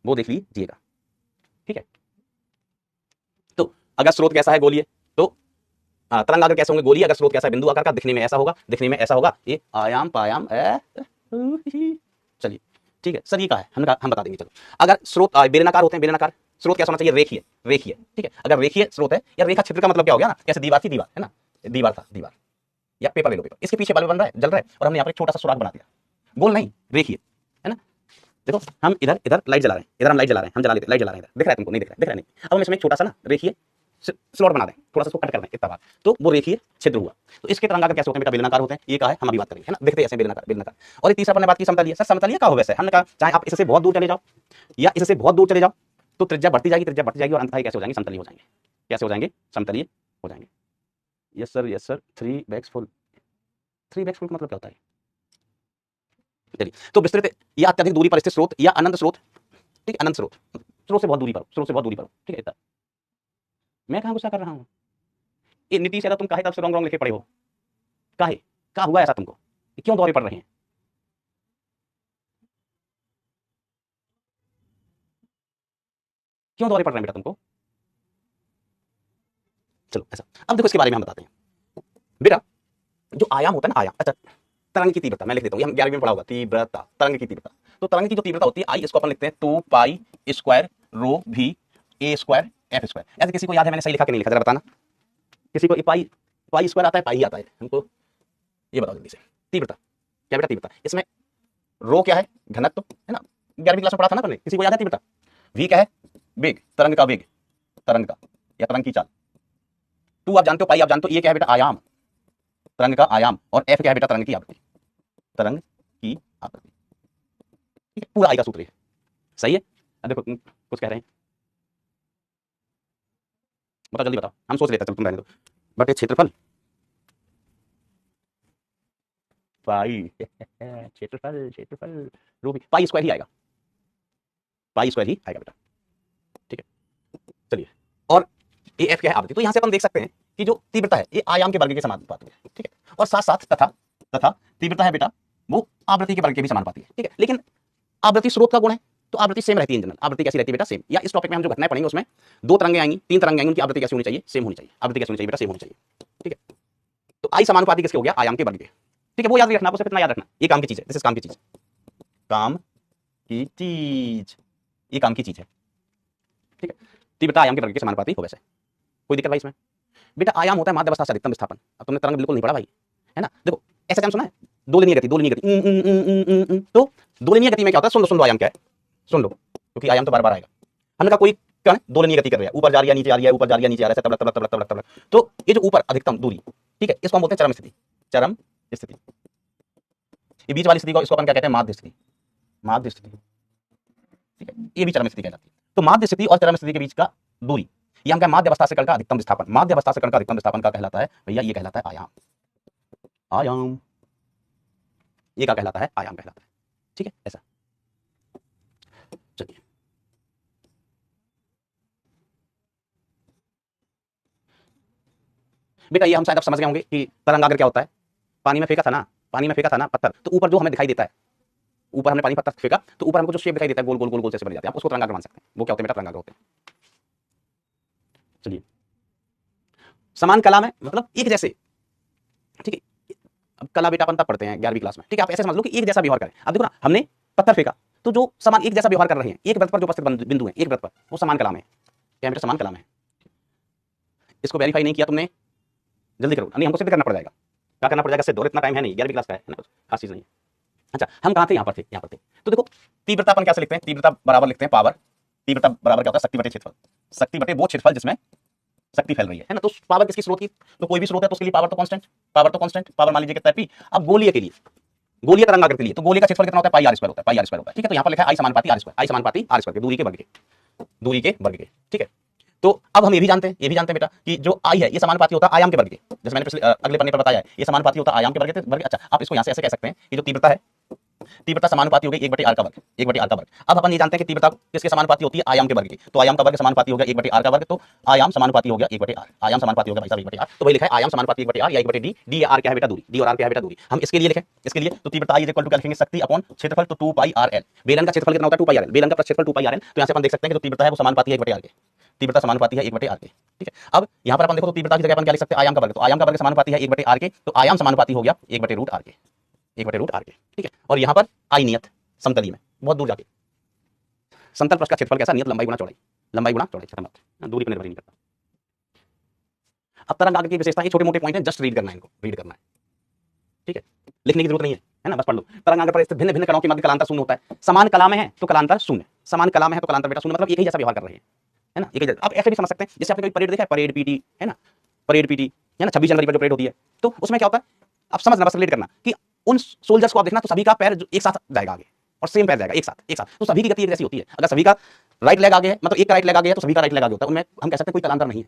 वो देख लीजिएगा, ठीक है। तो अगर स्रोत कैसा है, गोलीय, तो तरंगाग्र कैसे होंगे, गोलीय। अगर स्रोत कैसा है, बिंदु आकार का, दिखने में ऐसा होगा, दिखने में ऐसा होगा, ये आयाम पायाम, चलिए ठीक है, सर ये का है, हम बता देंगे। चलो अगर स्रोत बेलनाकार होते हैं, बेलनाकार स्रोत कैसा होना चाहिए, रेखीय, रेखीय, ठीक है। अगर रेखीय स्रोत है, या रेखा छिद्र का मतलब क्या हो गया ना, जैसे दीवार थी, दीवार है ना, दीवार था, दीवार, या पेपर ले लो, पेपर, इसके पीछे बल्ब बन रहा है, जल रहा है, और हमने यहाँ पर एक छोटा सा सुराख बना दिया, गोल नहीं, रेखीय, है ना। देखो हम इधर इधर लाइट जला रहे हैं, इधर हम लाइट जला रहे हैं, हम जला लेते, लाइट जला रहे हैं, दिख रहा है तुमको, नहीं दिख रहा है, दिख रहा है नहीं। अब हम इसमें एक छोटा सा ना रेखीय स्लॉट बना दें, थोड़ा सा उसको कट कर दें इतना बार, तो वो रेखीय छिद्र हुआ। तो इसके तरंगाग्र कैसे होते हैं बेटा, बेलनाकार होते हैं, ये कहा है, हम अभी बात करेंगे, है ना, देखते ऐसे बेलनाकार, बेलनाकार। और ये तीसरा अपने बात की समतलीय, सर समतलीय का हो, वैसे हमने कहा चाहे आप इससे बहुत दूर चले जाओ या इससे बहुत दूर चले जाओ, तो त्रिज्या बढ़ती जाएगी, त्रिज्या बढ़ती जाएगी, और अंततः कैसे हो जाएंगे, समतलीय हो जाएंगे। कैसे हो जाएंगे, समतलीय हो जाएंगे। Yes sir, yes sir, 3 bags full, 3 bags full का मतलब क्या होता है, चलिए। तो विस्तृत या अत्यधिक दूरी पर स्थित स्रोत या अनंत स्रोत, ठीक, अनंत स्रोत, स्रोत से बहुत दूरी पर, स्रोत से बहुत दूरी पर, ठीक है। इतना मैं कहाँ गुस्सा कर रहा हूँ, ये नीतीश यादव तुम काहे तब से रॉन्ग लिखे पड़े हो, काहे, क्या हुआ ऐसा तुमको, क्यों दौरे पड़ रहे हैं, क्यों दौरे पड़ रहे हैं बेटा तुमको। चलो ऐसा, अब देखो इसके बारे में हम बताते हैं बेटा। जो आयाम होता है ना, आयाम, अच्छा, तरंग की तीव्रता मैं लिख देता हूँ, हम 11वीं में पढ़ा होगा, तीव्रता, तरंग की तीव्रता। तो तरंग की जो तीव्रता होती है आई, इसको अपन लिखते हैं 2 पाई स्क्वायर रो भी ए स्क्वायर एफ स्क्वायर। ऐसे किसी को याद है, मैंने सही लिखा कि नहीं लिखा, जरा बताना, किसी को पाई, पाई स्क्वायर आता है, पाई आता है, हमको ये बताओ जल्दी से। तीव्रता क्या बेटा, तीव्रता इसमें रो क्या है? घनत्व है ना, 11वीं क्लास में पढ़ा था ना पहले, किसी को याद है तीव्रता? वी क्या है? वेग, तरंग का वेग, तरंग का या तरंग की चाल। टू आप जानते हो, पाई आप जानते हो, ये क्या है बेटा? आयाम, तरंग का आयाम। और एफ क्या है बेटा? तरंग की आवृत्ति, तरंग की आवृत्ति। ठीक है, पूरा आई का सूत्र है। सही है। अब देखो कुछ कह रहे हैं, बताओ जल्दी बताओ, हम सोच लेते हैं, चल तुम रहने दो। बटे क्षेत्रफल पाई क्षेत्रफल, क्षेत्रफल रो भी पाई स्क्वायर ही आएगा, पाई स्क्वायर ही आएगा बेटा। ठीक है, चलिए। और ए एफ क्या है? आवृत्ति। तो यहां से अपन देख सकते हैं कि जो तीव्रता है ये आयाम के वर्ग के समानुपाती है। ठीक है, और साथ साथ तथा तथा तीव्रता है बेटा वो आवृत्ति के वर्ग के भी समानुपाती है। ठीक है, लेकिन आवृत्ति स्रोत का गुण है तो आवृत्ति सेम रहती है। इन जनरल आवृत्ति कैसी रहती है बेटा? सेम। या इस टॉपिक में हम जो घटनाएं पढ़ेंगे उसमें दो तरंगें आएंगी, तीन तरंगें आएंगी, उनकी आवृत्ति कैसी होनी चाहिए? सेम होनी चाहिए। आवृत्ति कैसी होनी चाहिए बेटा? सेम होनी चाहिए। ठीक है, तो आई समानुपाती किसके हो गया? आयाम के वर्ग के। ठीक है, वो याद रखना, आपको सिर्फ इतना याद रखना, ये काम की चीज है, दिस इज काम की चीज, काम की चीज, ये काम की चीज है। ठीक है, तीव्रता आयाम के वर्ग के समानुपाती हो। वैसे कोई दिक्कत भाई इसमें? बेटा आयाम होता है माध्य अवस्था से अधिकतम विस्थापन। अब तुमने तरंग बिल्कुल नहीं पढ़ा भाई, है ना? देखो ऐसा क्या सुना है? दो लिनीय गति, दो लिनीय गति। तो दो लिनीय गति में क्या होता है? सुन लो आयाम क्या है, सुन लो, क्योंकि आयाम तो बार बार आएगा। हमने कहा कोई कण दो लिनीय गति कर रहा है, ऊपर जा रही है, नीचे आ रही है, ऊपर जा रही है, नीचे आ रहा है, तबलक तबलक तबलक तबलक। तो ये जो ऊपर अधिकतम दूरी, ठीक है, इसको हम बोलते हैं चरम स्थिति, चरम स्थिति। ये बीच वाली स्थिति को, इसको अपन क्या कहते हैं? माध्य स्थिति, माध्य स्थिति। ठीक है, ये भी चरम स्थिति कहलाती है। तो माध्य स्थिति और चरम स्थिति के बीच का दूरी, ये हम क्या? माध्य अवस्था से कण का अधिकतम विस्थापन। माध्य अवस्था से कण का अधिकतम विस्थापन का कहलाता है भैया, ये कहलाता है आयाम, आयाम, ये क्या कहलाता है? आयाम कहलाता है। ठीक है, ऐसा। चलिए बेटा, ये हम शायद अब समझ गए होंगे कि तरंगाग्र क्या होता है। पानी में फेंका था ना, पानी में फेंका था ना पत्थर, तो ऊपर जो हमें दिखाई देता है, ऊपर हमने पानी पत्थर फेंका तो ऊपर हमको जो शेप दिखाई देता है, गोल गोल गोल गोल जैसे बन जाते हैं, आप उसको तरंगाग्र मान सकते हैं। वो क्या होते हैं बेटा? तरंगाग्र होते हैं। चलिए, समान कला में मतलब एक जैसे। ठीक है, अब कला बेटा अपन तब पढ़ते हैं 11वीं क्लास में। ठीक है, आप ऐसे समझ लो कि एक जैसा व्यवहार करें। अब देखो ना, हमने पत्थर फेंका तो जो समान एक जैसा व्यवहार कर रहे हैं, एक वृत्त पर जो उपस्थित बिंदु है, एक वृत्त पर, वो समान कला में है। क्या बेटा? समान कला में है। इसको वेरीफाई नहीं किया तुमने, जल्दी करो, नहीं हमको सिद्ध करना पड़ जाएगा। क्या करना पड़ जाएगा? सिद्ध। और इतना टाइम है नहीं, 11वीं क्लास का है ना, कुछ खास चीज नहीं है। अच्छा, हम कहाँ थे? यहाँ पर थे, यहाँ पर थे। तो देखो तीव्रता अपन कैसे लिखते हैं? तीव्रता बराबर लिखते हैं पावर। तीव्रता बराबर क्या होता है? शक्ति बटे क्षेत्रफल। शक्ति बटे वो क्षेत्रफल जिसमें शक्ति फैल रही है ना। तो पावर किसकी स्रोत की? तो कोई भी स्रोत है तो उसके लिए पावर तो कांस्टेंट, पावर तो कांस्टेंट, पावर मान लीजिए कितना है? पी। अब गोलीय के लिए, गोलीय तरंगाग्र के लिए तो गोलीय का क्षेत्रफल कितना होता है? पाई आर स्क्वायर होता है, पाई आर स्क्वायर होता है। ठीक है, तो यहाँ पर लिखा है आई समानुपाती आर स्क्वायर, आई समानुपाती आर स्क्वायर के, दूरी के वर्ग के, दूरी के वर्ग के। ठीक है, तो अब हम ये भी जानते हैं, ये भी जानते हैं बेटा कि जो आई है ये समानुपाती होता है आयाम के वर्ग के। जैसे मैंने पिछले अगले पन्ने पर बताया है, ये समानुपाती होता है आयाम के वर्ग के। अच्छा, आप इसको यहाँ से ऐसे कह सकते हैं कि जो तीव्रता है, तीव्रता समानुपाती हो गई 1/r का वर्ग, 1/r का वर्ग। अब अपन ये जानते हैं कि तीव्रता किसके समानुपाती होती है? आयाम के वर्ग की। तो आयाम का वर्ग समानुपाती हो गया 1/r का वर्ग, तो आयाम समानुपाती हो गया 1/r, आयाम समानुपाती हो गया भाई साहब 1/r। तो वही लिखा है आयाम समानुपाती 1/r या 1/d। डी आर क्या है बेटा? दूरी। डी और आर क्या है बेटा? दूरी। हम इसके लिए लिखें, इसके लिए तो तीव्रता आई इक्वल टू क्या लिखेंगे? शक्ति अपॉन क्षेत्रफल, तो 2πrl। बेलन का क्षेत्रफल कितना होता है? 2πrl। बेलन का क्षेत्रफल 2πrl। तो यहाँ से अपन देख सकते हैं कि जो तीव्रता है वो समानुपाती है 1/r के, तीव्रता समानुपाती है 1/r के। ठीक है, अब यहाँ पर अपन देखो तो तीव्रता की जगह अपन क्या लिख सकते हैं? आयाम का वर्ग। तो आयाम का वर्ग समानुपाती है 1/r के, तो आयाम समानुपाती हो गया 1/√r के, 1/√r के। ठीक है, और यहाँ पर आई नियत समतलीय में बहुत दूर जाके समतल पृष्ठ का क्षेत्रफल कैसा? नियत लंबाई गुणा चौड़ाई, लंबाई गुणा चौड़ाई, खत्म बात, दूरी पर निर्भर नहीं करता। अब तरंगाग्र की विशेषता, ये छोटे मोटे पॉइंट है, जस्ट रीड करना है, इनको रीड करना है। ठीक है, लिखने की जरूरत नहीं है ना, बस पढ़ लो। तरंगाग्र पर स्थित भिन्न भिन्न कणों के मध्य कलांतर शून्य होता है। समान कला में है तो कलांतर शून्य, समान कला में है तो कलांतर बेटा शून्य, मतलब एक ही जैसा व्यवहार कर रहे हैं, है ना, एक ही जैसा। आप ऐसे भी समझ सकते हैं, जैसे आपने कोई परेड देखा है, परेड पीटी, है ना, परेड पीटी, है ना, 26 जनवरी पर जो परेड होती है, तो उसमें क्या होता है? आप समझना, बस रिलेट करना कि उन सोल्जर्स को आप देखना तो सभी का पैर एक साथ जाएगा आगे, और सेम पैर जाएगा एक साथ, एक साथ। तो सभी की गति एक जैसी होती है। अगर सभी का राइट लेग आगे है, मतलब एक का राइट लेग आगे है, तो सभी का राइट लेग आगे होता है। उनमें हम कह सकते हैं कोई कलांतर नहीं है।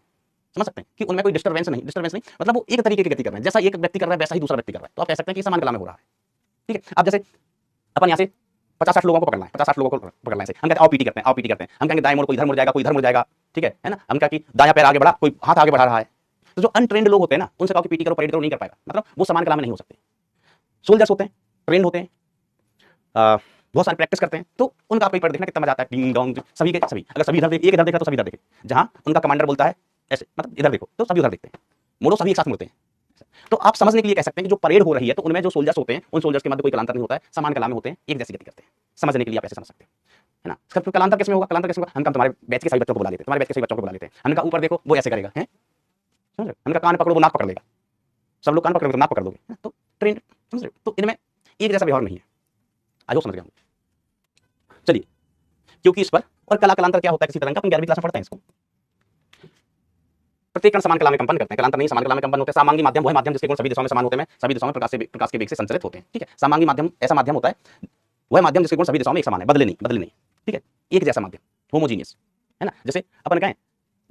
समझ सकते हैं कि उनमें कोई डिस्टर्बेंस नहीं, डिस्टर्बेंस नहीं, मतलब वो एक तरीके की गति कर रहे हैं, जैसा एक व्यक्ति कर रहा है वैसा ही दूसरा व्यक्ति कर रहा है। तो आप कह सकते हैं कि समान कला में हो रहा है। ठीक है, अब जैसे अपन यहाँ से 50-60 लोगों को पकड़ना है, 50-60 लोगों को पकड़ना है, हम कहते हैं आओ पीटी करते हैं, आओ पीटी करते हैं। हम कहेंगे दाएं मोड़, कोई इधर मुड़ जाएगा, कोई इधर मुड़ जाएगा। ठीक है ना, हम क्या कि दायां पैर आगे बढ़ा, कोई हाथ आगे बढ़ा रहा है। तो जो अनट्रेंड लोग होते हैं ना, उनसे कहो कि पीटी करो, परेड करो, नहीं कर पाएगा, मतलब वो समान कला में नहीं हो सकते। सोल्जर्स होते हैं, ट्रेंड होते हैं, बहुत सारी प्रैक्टिस करते हैं, तो उनका कोई परेड देखना कितना मजा आता है, डिंग डोंग, सभी के सभी। अगर सभी इधर देख, एक इधर देखा तो सभी इधर देखे, जहां उनका कमांडर बोलता है ऐसे, मतलब इधर देखो तो सभी उधर देखते हैं, मुड़ो सभी एक साथ मुड़ते हैं। तो आप समझने के लिए कह सकते हैं कि जो परेड हो रही है, तो उनमें जो सोल्जर्स होते हैं, उन सोल्जर्स के मध्य कोई कलांतर नहीं होता है, समान कला में होते हैं, एक जैसी गति करते हैं। समझने के लिए आप ऐसे समझ सकते हैं, है ना। इसका कलांतर किसमें होगा? कलांतर किसमें होगा? हम तुम्हारे बैच के सभी बच्चों को बुला लेते हैं, तुम्हारे बैच के सभी बच्चों को बुला लेते हैं। हमने कहा ऊपर देखो वो ऐसे करेगा, है, समझ रहे? हमने कहा कान पकड़ो, वो नाक पकड़ लेगा। सब लोग कान पकड़ोगे तो नाक पकड़ दोगे, तो ट्रेंड, समझ रहे? तो इनमें एक जैसा व्यवहार नहीं है। आई होप समझ गए होंगे। चलिए, क्योंकि इस पर और कला कलांतर क्या होता है किसी तरंग का, अपन 11वीं क्लास में पढ़ते हैं इसको। प्रत्येक कण समान कला में कंपन करते हैं, कलांतर नहीं समान कला में कंपन होते हैं। समांगी माध्यम वह माध्यम जिसके गुण सभी दिशाओं में समान होते हैं, सभी दिशाओं में प्रकाश के वेग से संचरित होते हैं। ठीक है, समांगी माध्यम ऐसा माध्यम होता है, वह माध्यम जिसके गुण सभी दिशाओं में एक समान है, बदले नहीं। ठीक है, एक जैसा माध्यम, होमोजीनियस, है ना। जैसे अपन कहें,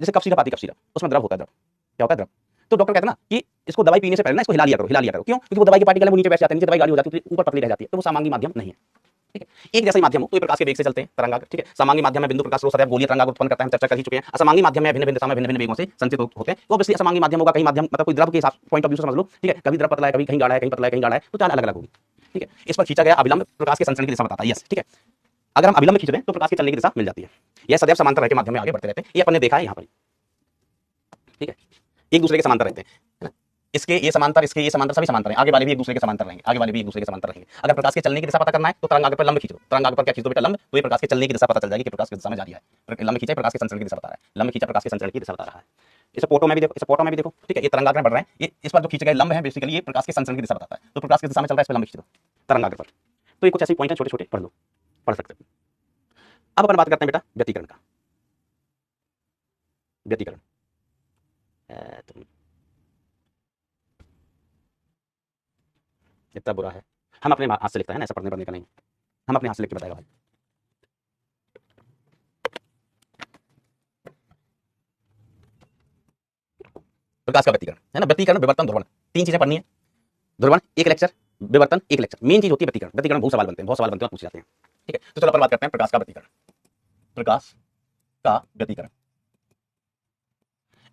जैसे कप सीरप आती, कप सीरप, उसमें द्रव होता है, द्रव क्या होता है, द्रव। तो डॉक्टर कहते हैं ना कि इसको दवाई पीने से पहले ना इसको हिला लिया करो। क्यों? क्योंकि वो दवाई के पार्टिकल वो नीचे बैठ जाते हैं, नीचे दवाई गाढ़ी हो जाती है, ऊपर पतली रह जाती है, तो वो समांगी माध्यम नहीं है। ठीक है, एक जैसा ही माध्यम हो तो ये प्रकाश के वेग से चलते हैं तरंगाग्र। ठीक है, समांगी माध्यम में बिंदु प्रकाश स्रोत सदैव गोलीय तरंगाग्र उत्पन्न करता है, हम चर्चा कर ही चुके हैं। असमांगी माध्यम में भिन्न भिन्न दिशा में भिन्न भिन्न वेगों से संचित होते हैं। तो ऑब्वियसली असमांगी माध्यम होगा, कहीं माध्यम मतलब कोई द्रव के हिसाब पॉइंट ऑफ व्यू से समझ लो। ठीक है, कभी द्रव पतला है, कभी कहीं गाढ़ा है, कहीं पतला है, कहीं गाढ़ा है, तो चाल अलग अलग होगी। ठीक है, इस पर खींचा गया अभिलंब प्रकाश के संचरण की दिशा बताता है। यस, ठीक है, अगर हम अभिलंब खींच रहे हैं तो प्रकाश के चलने की दिशा मिल जाती है। यह सदैव समांतर रह के माध्यम में आगे बढ़ते रहते हैं, ये अपन ने देखा है यहाँ पर। ठीक है, एक दूसरे के समांतर रहते हैं, है ना। इसके ये समांतर, इसके ये समांतर, सभी समांतर हैं, आगे वाले भी एक दूसरे के समांतर रहेंगे, आगे वाले भी एक दूसरे के समांतर रहेंगे। अगर प्रकाश के चलने की दिशा पता करना है तो तरंगाग्र पर लंब खींचो, तरंगाग्र पर क्या खींच दो बेटा, लंब, तो ये प्रकाश के चलने की दिशा पता चल जाएगी कि प्रकाश किस दिशा में जा रही है। लंब खींचा प्रकाश के संचरण की दिशा बता रहा है, लंब खींचा प्रकाश के संचरण की दिशा बता रहा है। इसे फोटो में भी देखो, इसे फोटो में भी देखो। ठीक है, ये तरंगाग्र बढ़ रहे हैं, ये इस पर जो खींचे गए लंब है बेसिकली ये प्रकाश के संचरण की दिशा बताता है। तो प्रकाश की दिशा में चल रहा है, इस पर लंब खींच दो तरंगाग्र पर। तो ये कुछ ऐसे पॉइंट है, छोटे छोटे, पढ़ लो, पढ़ सकते हैं। अब अपन बात करते हैं बेटा व्यतिकरण का। व्यतिकरण इतना बुरा है, हम अपने हाथ से लिखते हैं ना, ऐसा पढ़ने पढ़ने का नहीं, हम अपने हाथ से लिख के बताएगा भाई। प्रकाश का व्यतिकरण है ना, व्यतिकरण, विवर्तन, ध्रुवण, तीन चीजें पढ़नी है। ध्रुवण एक लेक्चर, विवर्तन एक लेक्चर, मेन चीज होती है व्यतिकरण। व्यतिकरण बहुत सवाल बनते हैं, पूछ जाते हैं। ठीक है, तो चलो अपन बात करते हैं प्रकाश का व्यतिकरण। प्रकाश का व्यतिकरण,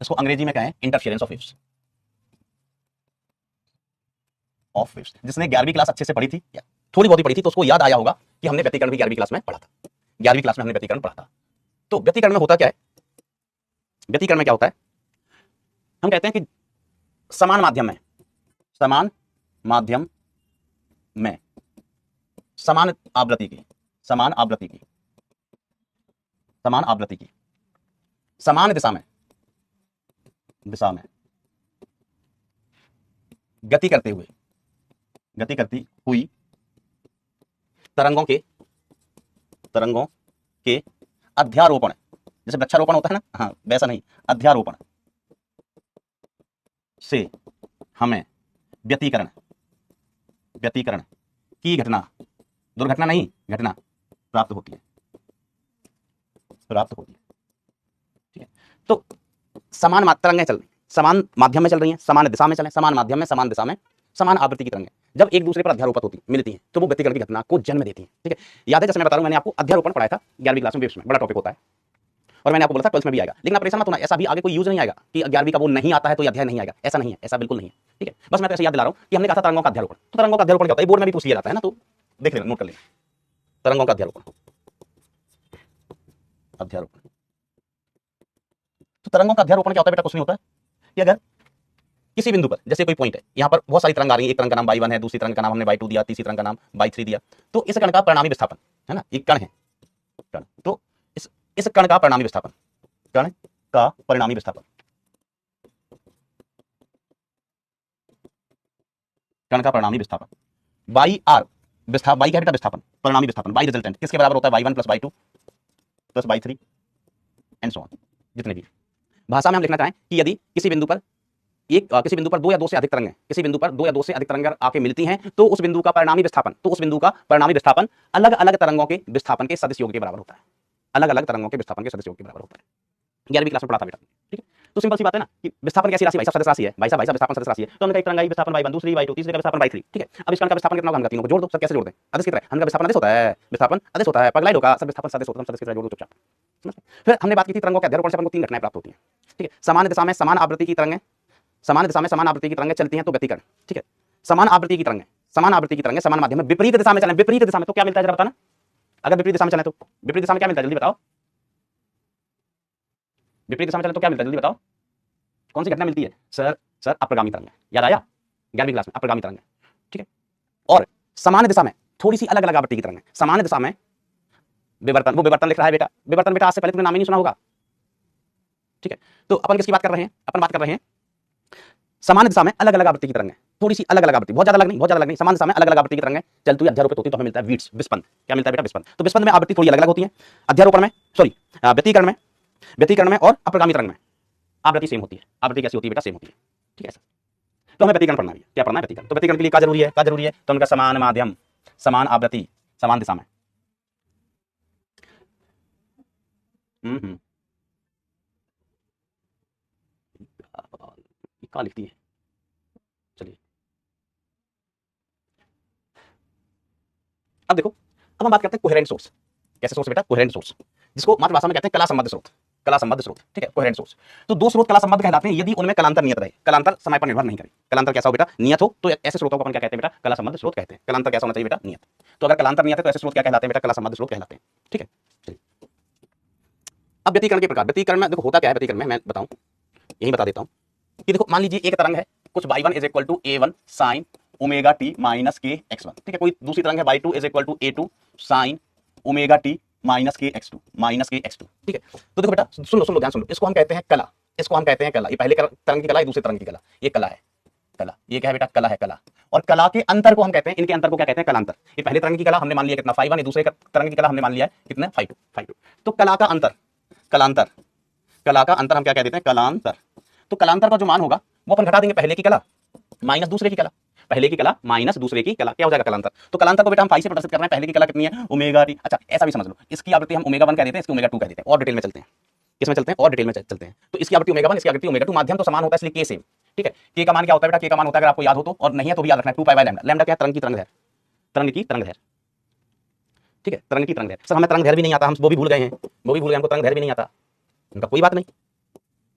इसको अंग्रेजी में कहें इंटरफेरेंस ऑफ वेव्स। जिसने 11वीं क्लास अच्छे से पढ़ी थी या थोड़ी बहुत ही पढ़ी थी तो उसको याद आया होगा कि हमने व्यतिकरण भी 11वीं क्लास में पढ़ा था। 11वीं क्लास में हमने व्यतिकरण पढ़ा था। तो व्यतिकरण में होता क्या है, व्यतिकरण में क्या होता है, हम कहते हैं कि समान माध्यम में समान आवृत्ति की समान दिशा में गति करती हुई तरंगों के अध्यारोपण, जैसे वृक्षारोपण होता है ना, हाँ वैसा नहीं, अध्यारोपण से हमें व्यतिकरण की घटना, दुर्घटना नहीं, घटना प्राप्त होती है। ठीक है, तो समान तरंगें चल रही, समान माध्यम में चल रही हैं, समान दिशा में चलें, समान माध्यम में, समान दिशा में, समान आवृत्ति की तरंगें जब एक दूसरे पर अध्यारोपित होती मिलती हैं तो वो व्यतिकरण की घटना को जन्म देती हैं। ठीक है, याद है जैसे मैं बता रहा हूं, मैंने आपको अध्यारोपण पढ़ाया था 11वीं क्लास में, वेव्स में, बड़ा टॉपिक होता है, और मैंने आपको बोला था 12th में भी आएगा। लेकिन आप परेशान मत होना, ऐसा भी आगे कोई यूज नहीं आएगा कि 11वीं का वो नहीं आता है तो ये अध्याय नहीं आएगा, ऐसा नहीं है, ऐसा बिल्कुल नहीं है। ठीक है, बस मैं तो ऐसे याद दिला रहा हूं कि हमने कहा था तरंगों का अध्यारोपण। तो तरंगों का अध्यारोपण क्या होता है, बोर्ड में भी पूछ लिया जाता है ना, तो देख लेना, नोट कर लेना, तरंगों का अध्यारोपण। तो तरंगों का अध्यारोपण क्या होता है बेटा, कुछ नहीं होता है कि अगर किसी बिंदु पर, जैसे कोई पॉइंट है, यहां पर बहुत सारी तरंग आ रही है, एक तरंग का नाम y1 है, दूसरी तरंग का नाम हमने y2 दिया, तीसरी तरंग का नाम y3 दिया, तो इस कण का परिणामी विस्थापन है ना, एक कण है, कण, तो इस कण का परिणामी विस्थापन, कण का परिणामी विस्थापन, कण का परिणामी विस्थापन yr, y क्या बेटा, विस्थापन, परिणामी विस्थापन, y रिजल्टेंट किसके बराबर होता है, y1 + y2 + y3 and so on, जितने भी। भाषा में हम लिखना चाहें कि यदि किसी बिंदु पर दो या दो से अधिक तरंगें, किसी बिंदु पर दो या दो से अधिक तरंगें आके मिलती हैं तो उस बिंदु का परिणामी विस्थापन अलग अलग तरंगों के विस्थापन के सदिश योग के बराबर होता है, अलग अलग तरंगों के विस्थापन के सदिश योग के बराबर होता है। 11वीं क्लास में पढ़ा था बेटा। ठीक है, तो सिंपल सी बात है ना कि विस्थापन कैसी राशि, भाई साहब सदिश राशि है, भाई साहब विस्थापन सदिश राशि है, तो हमने कहा एक तरंग आई विस्थापन y1, दूसरी y2, तीसरी का विस्थापन y3। ठीक है, अब इस कण का विस्थापन कितना होगा, तीनों को जोड़ दो, सब कैसे जोड़ते हैं, अदिश की तरह, हमने का विस्थापन अदिश होता है, विस्थापन अदिश होता है, पगलाई होगा, सब विस्थापन सदिश होता है, सदिश की तरह जोड़ दो चुपचाप। फिर हमने बात की थी तरंगों के अध्यारोपण से अपन को 3 घटनाएं प्राप्त होती हैं। ठीक है, समान दिशा में समान आवृत्ति की तरंगें, समान दिशा में समान आवृत्ति की तरंगें चलती हैं तो व्यतिकरण। ठीक है, समान आवृत्ति की तरंगें समान माध्यम में विपरीत दिशा में चलें, विपरीत दिशा में तो क्या मिलता है जरा बताना, अगर विपरीत दिशा में चलें तो विपरीत दिशा में क्या मिलता है, जल्दी बताओ, विपरीत दिशा में चलें तो क्या मिलता है, जल्दी बताओ, कौन सी घटना मिलती है, सर अप्रगामी तरंग, याद आया 11वीं क्लास में, अप्रगामी तरंग। ठीक है, और समान दिशा में थोड़ी सी अलग अलग आवृत्ति की तरंग, समान दिशा में विवर्तन, वो विवर्तन लिख रहा है बेटा, विवर्तन बेटा आज से पहले तुमने नाम ही नहीं सुना होगा। ठीक है, तो अपन किसकी बात कर रहे हैं, अपन बात कर रहे हैं समान दिशा में अलग अलग आवृत्ति की तरंग है, थोड़ी सी अलग अलग आवृत्ति, बहुत ज्यादा अलग नहीं, बहुत ज्यादा अलग नहीं, समान दिशा में अलग अलग आवृत्ति की तरंग है चलती हुई अध्यारोपित होती है तो हमें मिलता है वीट्स, विस्पंद। क्या मिलता है बेटा? विस्पंद। तो विस्पंद में आवृत्ति थोड़ी अलग अलग होती है, अध्यारोपण में, सॉरी व्यतिकरण में और अप्रगामी तरंग में आवृत्ति सेम होती है। आवृत्ति कैसी होती है बेटा? सेम होती है। ठीक है सर। तो हमें व्यतिकरण पढ़ना है। क्या पढ़ना है? व्यतिकरण। तो व्यतिकरण के लिए क्या जरूरी है? क्या जरूरी है? तो उनका समान माध्यम, समान आवृत्ति, समान दिशा में। क्या लिखती है? चलिए अब देखो, अब हम बात करते हैं कोहेरेंट सोर्स। कैसे सोर्स बेटा? कोहेरेंट सोर्स, जिसको मातृभाषा में कहते हैं कला संबद्ध स्रोत। कला संबद्ध स्रोत, ठीक है, कोहेरेंट सोर्स। तो दो स्रोत कला संबद्ध कहलाते हैं यदि उनमें कलांतर नियत रहे। कलांतर समय पर निर्भर नहीं करे। कलांतर कैसा हो बेटा? नियत हो। तो ऐसे स्रोतों को अपन क्या कहते हैं बेटा? कला संबद्ध स्रोत कहते हैं। कलांतर कैसा होना चाहिए बेटा? नियत। तो अगर कलांतर नियत है तो ऐसे स्रोत क्या कहलाते हैं बेटा? कला संबद्ध स्रोत कहलाते हैं। ठीक है, चलिए अब व्यतिकरण के प्रकार। व्यतिकरण में देखो होता क्या है, व्यतिकरण में मैं बताऊं, यही बता देता हूं कि देखो मान लीजिए एक तरंग है कुछ y1 is equal to a1 sine omega t minus k x1, ठीक है। कोई दूसरी तरंग है y2 is equal to a2 sine omega t minus k x2, minus k x2, ठीक है। तो देखो बेटा सुन लो ध्यान सुन लो, इसको हम कहते हैं कला, इसको हम कहते हैं कला। ये पहले तरंग की कला, ये दूसरे तरंग की कला, ये कला है, कला। ये क्या है बेटा? कला है, कला। और कला के अंतर को हम कहते हैं, इनके अंतर को क्या कहते हैं? कलांतर। ये पहले तरंग की कला हमने मान लिया कितना? φ1, दूसरे तरंग की कला हमने मान लिया है कितना? φ2। तो कला का अंतर, कलांतर, कला का अंतर हम क्या कह देते हैं? कलांतर। तो कलांतर का जो मान होगा वो अपन घटा देंगे पहले की कला माइनस दूसरे की कला, पहले की कला माइनस दूसरे की कला, क्या हो जाएगा? कलांतर। तो कलांतर को बेटा हम फाई से प्रदर्शित कर रहे हैं। पहले की कला कितनी है? Omega T. अच्छा ऐसा भी समझ लो, इसकी आवृत्ति हम ओमेगा 1 कह देते हैं, इसकी ओमेगा 2 कह देते हैं। और डिटेल में चलते हैं, इसमें चलते हैं और डिटेल में चलते हैं। तो इसकी आवृत्ति ओमेगा 1, इसकी आवृत्ति ओमेगा 2, माध्यम तो समान होता है इसलिए के सेम। ठीक है, के का मान क्या होता है बेटा? के का मान होता है, अगर आपको याद हो तो, और नहीं है तो भी याद रखना है, 2 पाई बाय लैम्डा। लैम्डा क्या है? तरंग की तरंग है, तरंग की तरंग है। ठीक है, तरंग की तरंग है। सर हमें तरंग दैर्घ्य भी नहीं आता, हम वो भी भूल गए हैं, वो भी भूल गए, हमको तरंग दैर्घ्य भी नहीं आता। उनका कोई बात नहीं,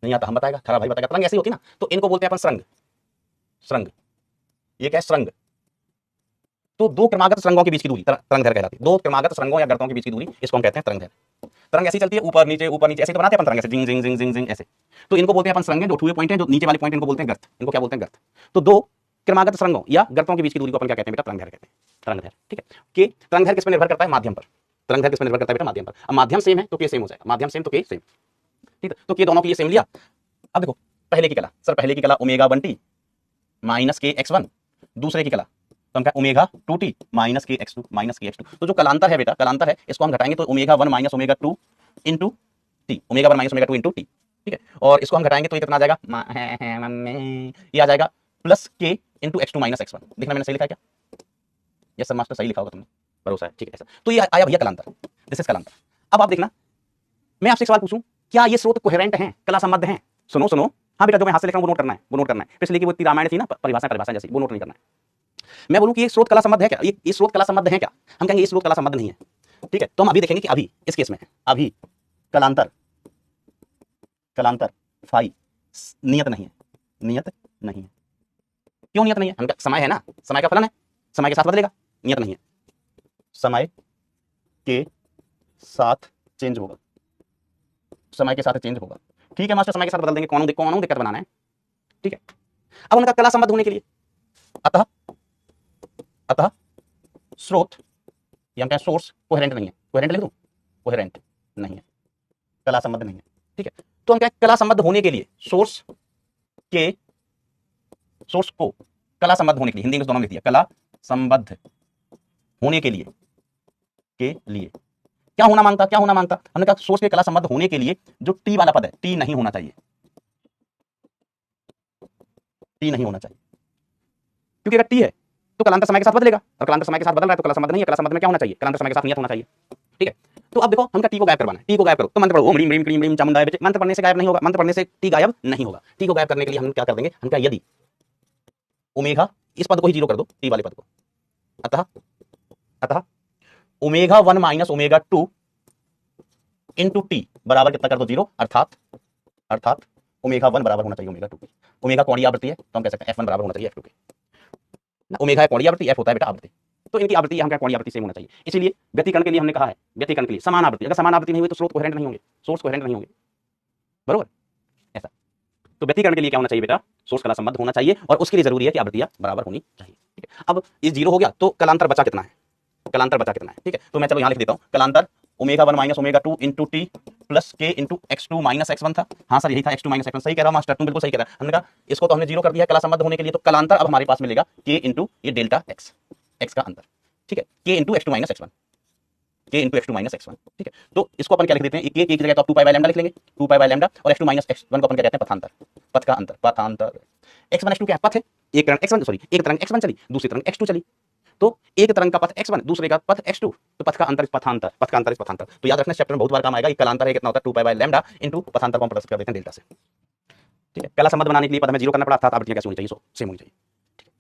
नहीं आता, हम बताएगा, थारा भाई बताएगा। तरंग ऐसी होती है ना, तो इनको बोलते हैं अपन श्रृंग। श्रृंग, ये क्या है? श्रृंग। तो दो क्रमागत श्रृंगों के बीच की दूरी तरंग दैर्घ्य कहलाती है। दो क्रमागत श्रृंगों या गर्तों के बीच की दूरी, इसको हम कहते हैं तरंग दैर्घ्य। तरंग ऐसी चलती है ऊपर नीचे ऐसे तो बनाते हैं अपन तरंग, ऐसे जिंग जिंग जिंग जिंग जिंग ऐसे। तो इनको बोलते हैं अपन श्रृंग। जो उठे हुए पॉइंट है, जो नीचे वाले पॉइंट, इनको बोलते हैं गर्त। इनको क्या बोलते हैं? गर्त। तो दो क्रमागत श्रृंगों या गर्तों के बीच की दूरी को अपन क्या कहते हैं बेटा? तरंग दैर्घ्य कहते हैं, तरंग दैर्घ्य। ठीक है, कि तरंग दैर्घ्य किस पर निर्भर करता है? माध्यम पर। तरंग दैर्घ्य किस पर निर्भर करता है बेटा? माध्यम पर। अब माध्यम सेम है तो के सेम हो जाएगा, माध्यम सेम तो के सेम। ठीक है, तो के दोनों की ये सेम लिया। अब देखो पहले की कला, सर पहले की कला omega 1t minus k x1, दूसरे की कला तो हम क्या? Omega 2t minus k x2, minus k x2। तो जो कलांतर है बेटा, कलांतर है, इसको हम घटाएंगे तो omega 1 minus omega 2 into T, omega 1 minus omega 2 into T. ठीक है, और इसको हम घटाएंगे तो ये कितना आ जाएगा? ये आ जाएगा plus k into x2 minus x1। देखना मैंने सही लिखा है क्या? यस सर मास्टर, सही लिखा होगा तुमने, भरोसा है। ठीक है ऐसा, तो ये आया भैया कलांतर, दिस इज कलांतर। अब आप देखना, मैं आपसे एक सवाल पूछूं, क्या ये स्रोत कोहेरेंट हैं, कला संबद्ध हैं? सुनो सुनो, हाँ बेटा जो मैं हाथ से लिख रहा हूं वो नोट करना है, वो नोट करना है। पिछले की वो रामायण थी ना, परिभाषा जैसी, वो नोट नहीं करना है। मैं बोलूं कि ये स्रोत कला संबद्ध है क्या? ये स्रोत कला संबद्ध है क्या? हम कहेंगे ये स्रोत कला संबद्ध नहीं है। ठीक है, तो हम अभी देखेंगे कि अभी इस केस में अभी कलांतर, कलांतर फाई नियत नहीं है, नियत नहीं है। क्यों नियत नहीं है? हम समय है ना, समय का फलन है, समय के साथ बदलेगा, नियत नहीं है, समय के साथ चेंज होगा, समय के साथ चेंज होगा। ठीक है मास्टर, समय के साथ बदल देंगे, कौन दिक्कत बनाना है। ठीक है, अब उनका कला संबद्ध होने के लिए अतः स्रोत या क्या? सोर्स कोहेरेंट नहीं है। कोहेरेंट लिख दूं? कोहेरेंट नहीं है, कला संबद्ध नहीं है। ठीक है, तो हम क्या? कला संबद्ध होने के लिए सोर्स को कला संबद्ध होने के लिए, हिंदी में दोनों लिख दिया, कला संबद्ध होने के लिए क्या होना मांगता? हमने कहा सोर्स के कला संबद्ध होने के लिए जो टी वाला पद है, टी नहीं होना चाहिए, टी नहीं होना चाहिए। क्योंकि अगर टी है तो कलांतर समय के साथ बदलेगा, और कलांतर समय के साथ बदल रहा है तो कला संबद्ध नहीं है। कला संबद्ध में क्या होना चाहिए? कलांतर समय के साथ नियत होना चाहिए। ठीक है, तो अब देखो हमका टी को गायब करवाना है, टी को गायब करो तो मंत्र पढ़ो, ओम ह्रीम ह्रीम क्लीम ह्रीम चामुंडाय विचे। मंत्र पढ़ने से गायब नहीं होगा, मंत्र पढ़ने से टी गायब नहीं होगा। टी को गायब करने के लिए हम क्या कर देंगे? हम क्या? यदि ओमेगा, इस पद को ही जीरो कर दो, टी वाले पद को, अतः omega 1 minus omega 2 into T बराबर कितना कर दो? 0। अर्थात ओमेगा 1 बराबर होना चाहिए ओमेगा 2 के। ओमेगा कोणीय आवृत्ति है तो हम कह सकते हैं f1 बराबर होना चाहिए f2 के ना। ओमेगा है कोणीय आवृत्ति, f होता है बेटा आवृत्ति, तो इनकी आवृत्ति हम क्या? कोणीय आवृत्ति सेम होना चाहिए। इसलिए व्यतिकरण के लिए हमने कहा है, व्यतिकरण के लिए समान आवृत्ति, अगर समान आवृत्ति नहीं हुई तो स्रोत कोहेरेंट नहीं होंगे, सोर्स कोहेरेंट नहीं होंगे, बरोबर ऐसा। तो व्यतिकरण के लिए क्या होना चाहिए बेटा? सोर्स कला संबद्ध होना चाहिए, और उसके लिए जरूरी है कि आवृत्तियां बराबर होनी चाहिए। ठीक है, अब ये 0 हो गया तो कलांतर बचा कितना है? कलांतर बचा कितना है? ठीक है, तो मैं चलो यहां लिख देता हूं, कलांतर omega 1 minus omega 2 into t plus k into x2 minus x1 था। हाँ सर यही था x2 माइनस x1, सही कह रहा हूँ मास्टर, तुम बिल्कुल सही कह रहा है। हमने कहा इसको तो हमने जीरो कर दिया कला संबद्ध होने के लिए, तो कलांतर अब हमारे पास मिलेगा के इंटू ये डेल्टा x, x का अंतर, ठीक है, के इंटू x2 माइनस x1, के इंटू x2 माइनस x1, ठीक है। तो इसको अपन क्या लिख देते हैं, के की जगह तो आप 2 पाई बाय लैम्डा लिख लेंगे, 2 पाई बाय लैम्डा, और x2 माइनस x1 को अपन क्या कहते हैं, पथांतर, पथ का अंतर, पथांतर। x1 x2 क्या है, पथ है, एक तरंग x1 सॉरी एक तरंग x1 चली, दूसरी तरंग x2 चली, तो एक तरंग का पथ x1 दूसरे का पथ x2, तो पथ का अंतर पथांतर, पथ का अंतर इस पथांतर। तो याद रखना इस चैप्टर में बहुत बार काम आएगा। ये कलांतर है कितना होता है 2 पाई बाय लैम्डा इनटू पथांतर को हम प्रदर्शित कर देते हैं डेल्टा से, ठीक है। कला संबंध बनाने के लिए पद हमें जीरो करना पड़ा था, आवृत्तियां कैसे होनी चाहिए, सो सेम होनी चाहिए, ठीक है।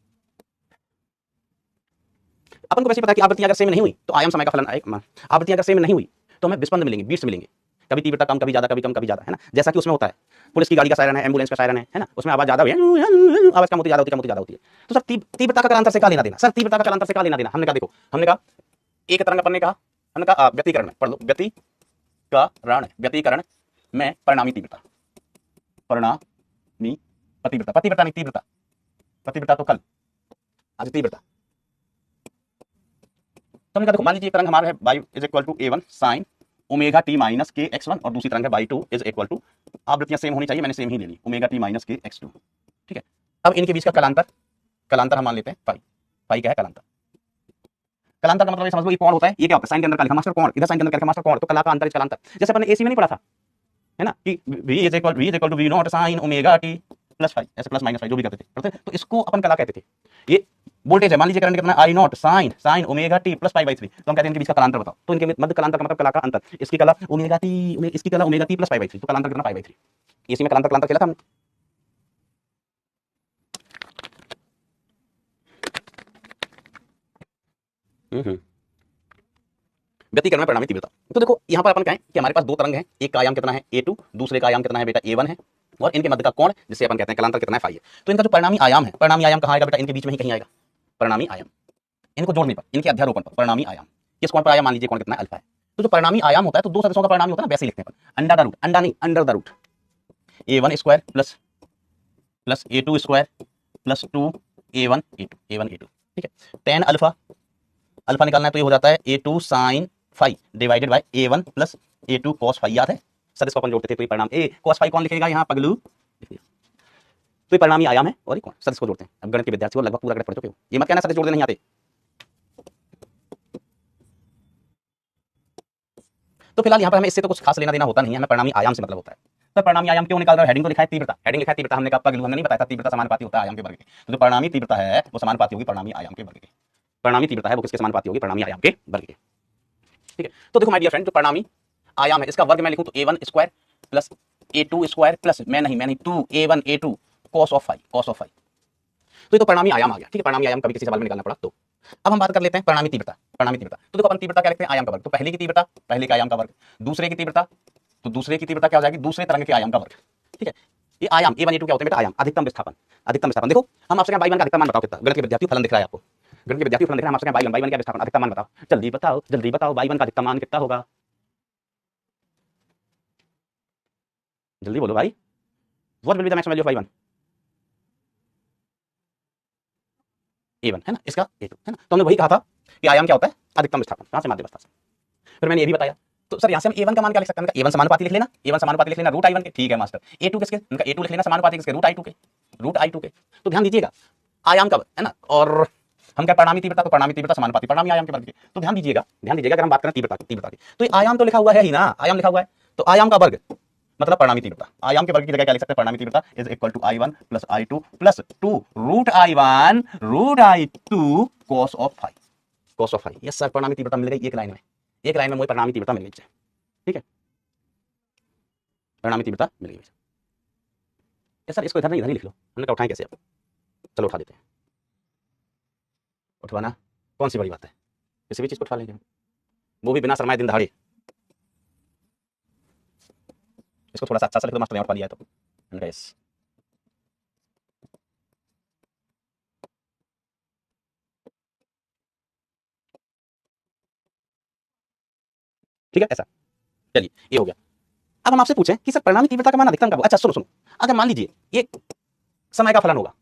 अपन को वैसे पता है कि आवृत्तियां अगर सेम नहीं हुई तो आयाम समय का फलन आएगा, आवृत्तियां अगर सेम नहीं हुई तो हमें विस्पंद मिलेंगे, बीट्स मिलेंगे, कभी तीव्रता कम कभी ज्यादा, कभी कम कभी ज्यादा, है ना। जैसा कि उसमें होता है पुलिस की गाड़ी का सायरन है, एम्बुलेंस का सायरन है ना, उसमें आवाज ज्यादा हुई है, आवाज कम होती ज्यादा होती, कम होती ज्यादा होती है। तो सर तीव्रता का कलांतर से क्या लेना देना, सर तीव्रता का कलांतर से क्या लेना देना। हमने कहा देखो, हमने कहा एक तरंग अपन ने कहा, हमने कहा व्यतिकरण में पढ़ लो, व्यतिकरण में परिणामी तीव्रता, परिणामी पतिव्रता, पतिव्रता नहीं तीव्रता, पतिव्रता तो कल, आज तीव्रता। तो हमने कहा देखो मान लीजिए तरंग हमारा है y is equal to a1 sin omega t minus k x1 और दूसरी तरंग है y2 इज इक्वल टू, आवृत्तियां सेम होनी चाहिए, मैंने सेम ही ले ली, omega t minus k x2, ठीक है। अब इनके बीच का कलांतर, कलांतर हम मान लेते हैं पाई, पाई क्या है कलांतर, कलांतर का मतलब ये समझ लो ये कोण होता है, ये क्या होता है साइन के अंदर का लिखा मास्टर कोण, इधर साइन के अंदर का लिखा मास्टर कोण, तो कला का अंतर इस कलांतर, जैसे अपन ने एसी में नहीं पढ़ा था, है ना, कि v is equal to v naught sin omega t plus five, ऐसे प्लस माइनस फाइव जो भी करते थे, तो इसको अपन कला कहते थे। ये वोल्टेज है, मान लीजिए करंट कितना है, I naught sine omega t plus pi by 3, तो हम कहते हैं इनके बीच का कलांतर बताओ, तो इनके मध्य कलांतर का मतलब कला का अंतर, इसकी कला ओमेगा टी, इसकी कला omega t plus pi by 3, तो कलांतर कितना पाई बाई 3। इसी में कलांतर कलांतर खेला था हमने। व्यतिकरण में परिणामी तीव्रता, तो देखो यहाँ पर अपन कहें कि हमारे पास दो तरंग हैं, एक का आयाम कितना है a2, दूसरे का आयाम कितना है बेटा a1 है, और इनके मध्य का कोण जिसे अपन कहते हैं कलांतर कितना है फाई है। तो इनका जो परिणामी आयाम है, परिणामी आयाम कहाँ आएगा बेटा, इनके बीच में ही कहीं आएगा परिणामी आयाम, इनको जोड़ने पर, इनके अध्यारोपण पर परिणामी आयाम, किस कोण पर आया, मान लीजिए कोण कितना है अल्फा है। तो जो परिणामी आयाम होता है, तो दो सदस्यों का परिणामी होता है ना, वैसे ही लिखते हैं अंडर द रूट, अंडा नहीं under the root a1 square plus a2 square plus 2 a1 a2, ठीक है। टेन अल्फा, अल्फा निकालना है तो ये हो जाता है a2 sin phi divided by a1 plus a2 cos phi, याद है सर इसको अपन जोड़ते थे, तो ये परिणाम ए cos फाई कौन लिखेगा यहाँ पगलू, तो ये परिणामी आयाम है और ये कौन, सर इसको जोड़ते हैं। अब गणित के विद्यार्थी को लगभग पूरा गणित पढ़ चुके हो, ये मत कहना सर जोड़ने नहीं आते। तो फिलहाल यहाँ पर हमें इससे तो कुछ खास लेना देना होता नहीं है, हमें परिणामी आयाम से मतलब होता है। तो परिणामी आयाम क्यों निकाल रहा है, हेडिंग तो लिखा है तीव्रता, हेडिंग लिखा है तीव्रता, हमने कहा पगलू हमने नहीं बताया था तीव्रता समानुपाती होता है आयाम के वर्ग के, तो जो परिणामी तीव्रता है वो समानुपाती होगी परिणामी आयाम के वर्ग के, परिणामी तीव्रता है वो किसके समानुपाती होगी, परिणामी आयाम के वर्ग के, ठीक है। तो देखो माय डियर फ्रेंड, जो परिणामी आयाम है इसका वर्ग मैं लिखूं तो a1 square plus a2 square plus मैं नहीं 2 a1 a2 cos of phi, cos of phi, तो ये तो परिणामी आयाम आ गया, ठीक है। परिणामी आयाम कभी किसी सवाल में निकालना पड़ा तो। अब हम बात कर लेते हैं परिणामी तीव्रता, परिणामी तीव्रता, तो देखो अपन तीव्रता क्या लिखते हैं, आयाम का वर्ग, तो पहले की तीव्रता पहले के आयाम का वर्ग, दूसरे की तीव्रता तो दूसरे की तीव्रता क्या हो जाएगी, दूसरे तरंग के आयाम का वर्ग, ठीक है। ये आयाम a1 a2 क्या होते हैं बेटा, आयाम अधिकतम विस्थापन, अधिकतम विस्थापन। देखो हम आपसे y1 का अधिकतम मान बताओ कितना, गणित के विद्यार्थी फलन दिख रहा है आपको, गणित के विद्यार्थी फलन दिख रहा है, हम आपसे y1 का विस्थापन अधिकतम मान बताओ, जल्दी बताओ जल्दी बताओ, y1 का अधिकतम मान कितना होगा, जल्दी बोलो भाई, what will be the maximum value of y1, a1 है ना, इसका a2 है ना। तो हमने वही कहा था कि आयाम क्या होता है, अधिकतम विस्थापन, कहां से माध्यवस्था से, फिर मैंने ये भी बताया। तो सर यहाँ से हम a1 का मान क्या लिख सकते हैं, a1 समानुपाती लिख लेना, a1 समानुपाती लिख लेना रूट i1 के, ठीक है मास्टर। a2 किसके, उनका a2 लिख लेना समानुपाती किसके, रूट i2 के, रूट i2 के। तो ध्यान दीजिएगा आयाम का है ना, और हम क्या परिणामी तीव्रता, तो परिणामी तीव्रता समानुपाती परिणामी आयाम के वर्ग के। तो ध्यान दीजिएगा अगर हम बात करें तीव्रता की, तो आयाम तो लिखा हुआ है ही ना, आयाम लिखा हुआ है, तो आयाम का वर्ग मतलब परिणामी तीव्रता, आयाम के वर्ग की जगह क्या लिख सकते हैं, परिणामी तीव्रता is equal to i1 plus i2 plus 2 root i1 root i2 cos of phi, cos of phi. Yes sir परिणामी तीव्रता मिल गई एक लाइन में मुझे परिणामी तीव्रता मिल गई, ठीक है, परिणामी तीव्रता मिल गई। यस सर इसको इधर नहीं लिख लो, हमने कहा उठाएं कैसे, अब चलो उठा देते हैं, उठवाना कौन सी बड़ी बात है, किसी भी चीज को उठा लेंगे, वो भी बिना शर्माए दिन दहाड़े। इसको थोड़ा सा अच्छा सा लिख दो मास्टर, यहाँ उठवा लिया है तो यस, ठीक है ऐसा, चलिए ये हो गया। अब हम आपसे पूछें कि सर परिणामी तीव्रता का मान अधिकतम कब, अच्छा सुनो, अगर मान लीजिए ये समय का फलन होगा,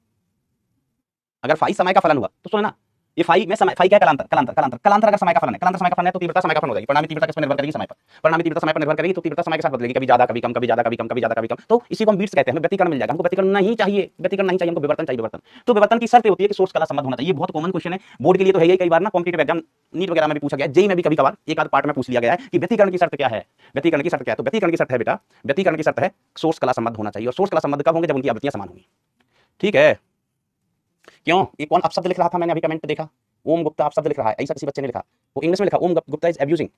अगर फाई समय का फलन हुआ तो सुनो ना, ये फाई में समय, फाई क्या है, कालांतर, कालांतर, कालांतर, कालांतर अगर समय का फलन है, कालांतर समय का फलन है तो तीव्रता समय का फलन हो जाएगी। परिणामी तीव्रता किस पर निर्भर करेगी, समय पर। परिणामी तीव्रता समय पर निर्भर करेगी तो तीव्रता समय के साथ बदलेगी, कभी ज्यादा कभी कम, कभी ज्यादा कभी कम, कभी ज्यादा कभी कम। तो इसी को हम बीट्स कहते हैं। हमें व्यतिकरण मिल जाएगा, हमको व्यतिकरण नहीं चाहिए, व्यतिकरण नहीं चाहिए, हमको विवर्तन चाहिए, विवर्तन। तो विवर्तन की शर्त होती है कि सोर्स कला संबंध होना चाहिए। बहुत कॉमन क्वेश्चन है, बोर्ड के लिए तो है ही, कई बार ना कॉम्पिटिटिव एग्जाम नीट वगैरह में भी पूछा गया है, जेई में भी कभी कभार एक आध पार्ट में पूछ लिया गया है कि व्यतिकरण की शर्त क्या है, व्यतिकरण की शर्त क्या है। तो व्यतिकरण की शर्त है बेटा, व्यतिकरण की शर्त है सोर्स कला संबंध होना चाहिए। और सोर्स कला संबंध कब होंगे, जब उनकी आवृत्तियां समान होंगी। ठीक है, क्यों, ये कौन अपशब्द लिख रहा था, मैंने अभी कमेंट देखा, ओम गुप्ता अपशब्द लिख रहा है, ऐसा किसी बच्चे ने लिखा, वो इंग्लिश में लिखा, ओम गुप्ता इज अब्यूजिंग।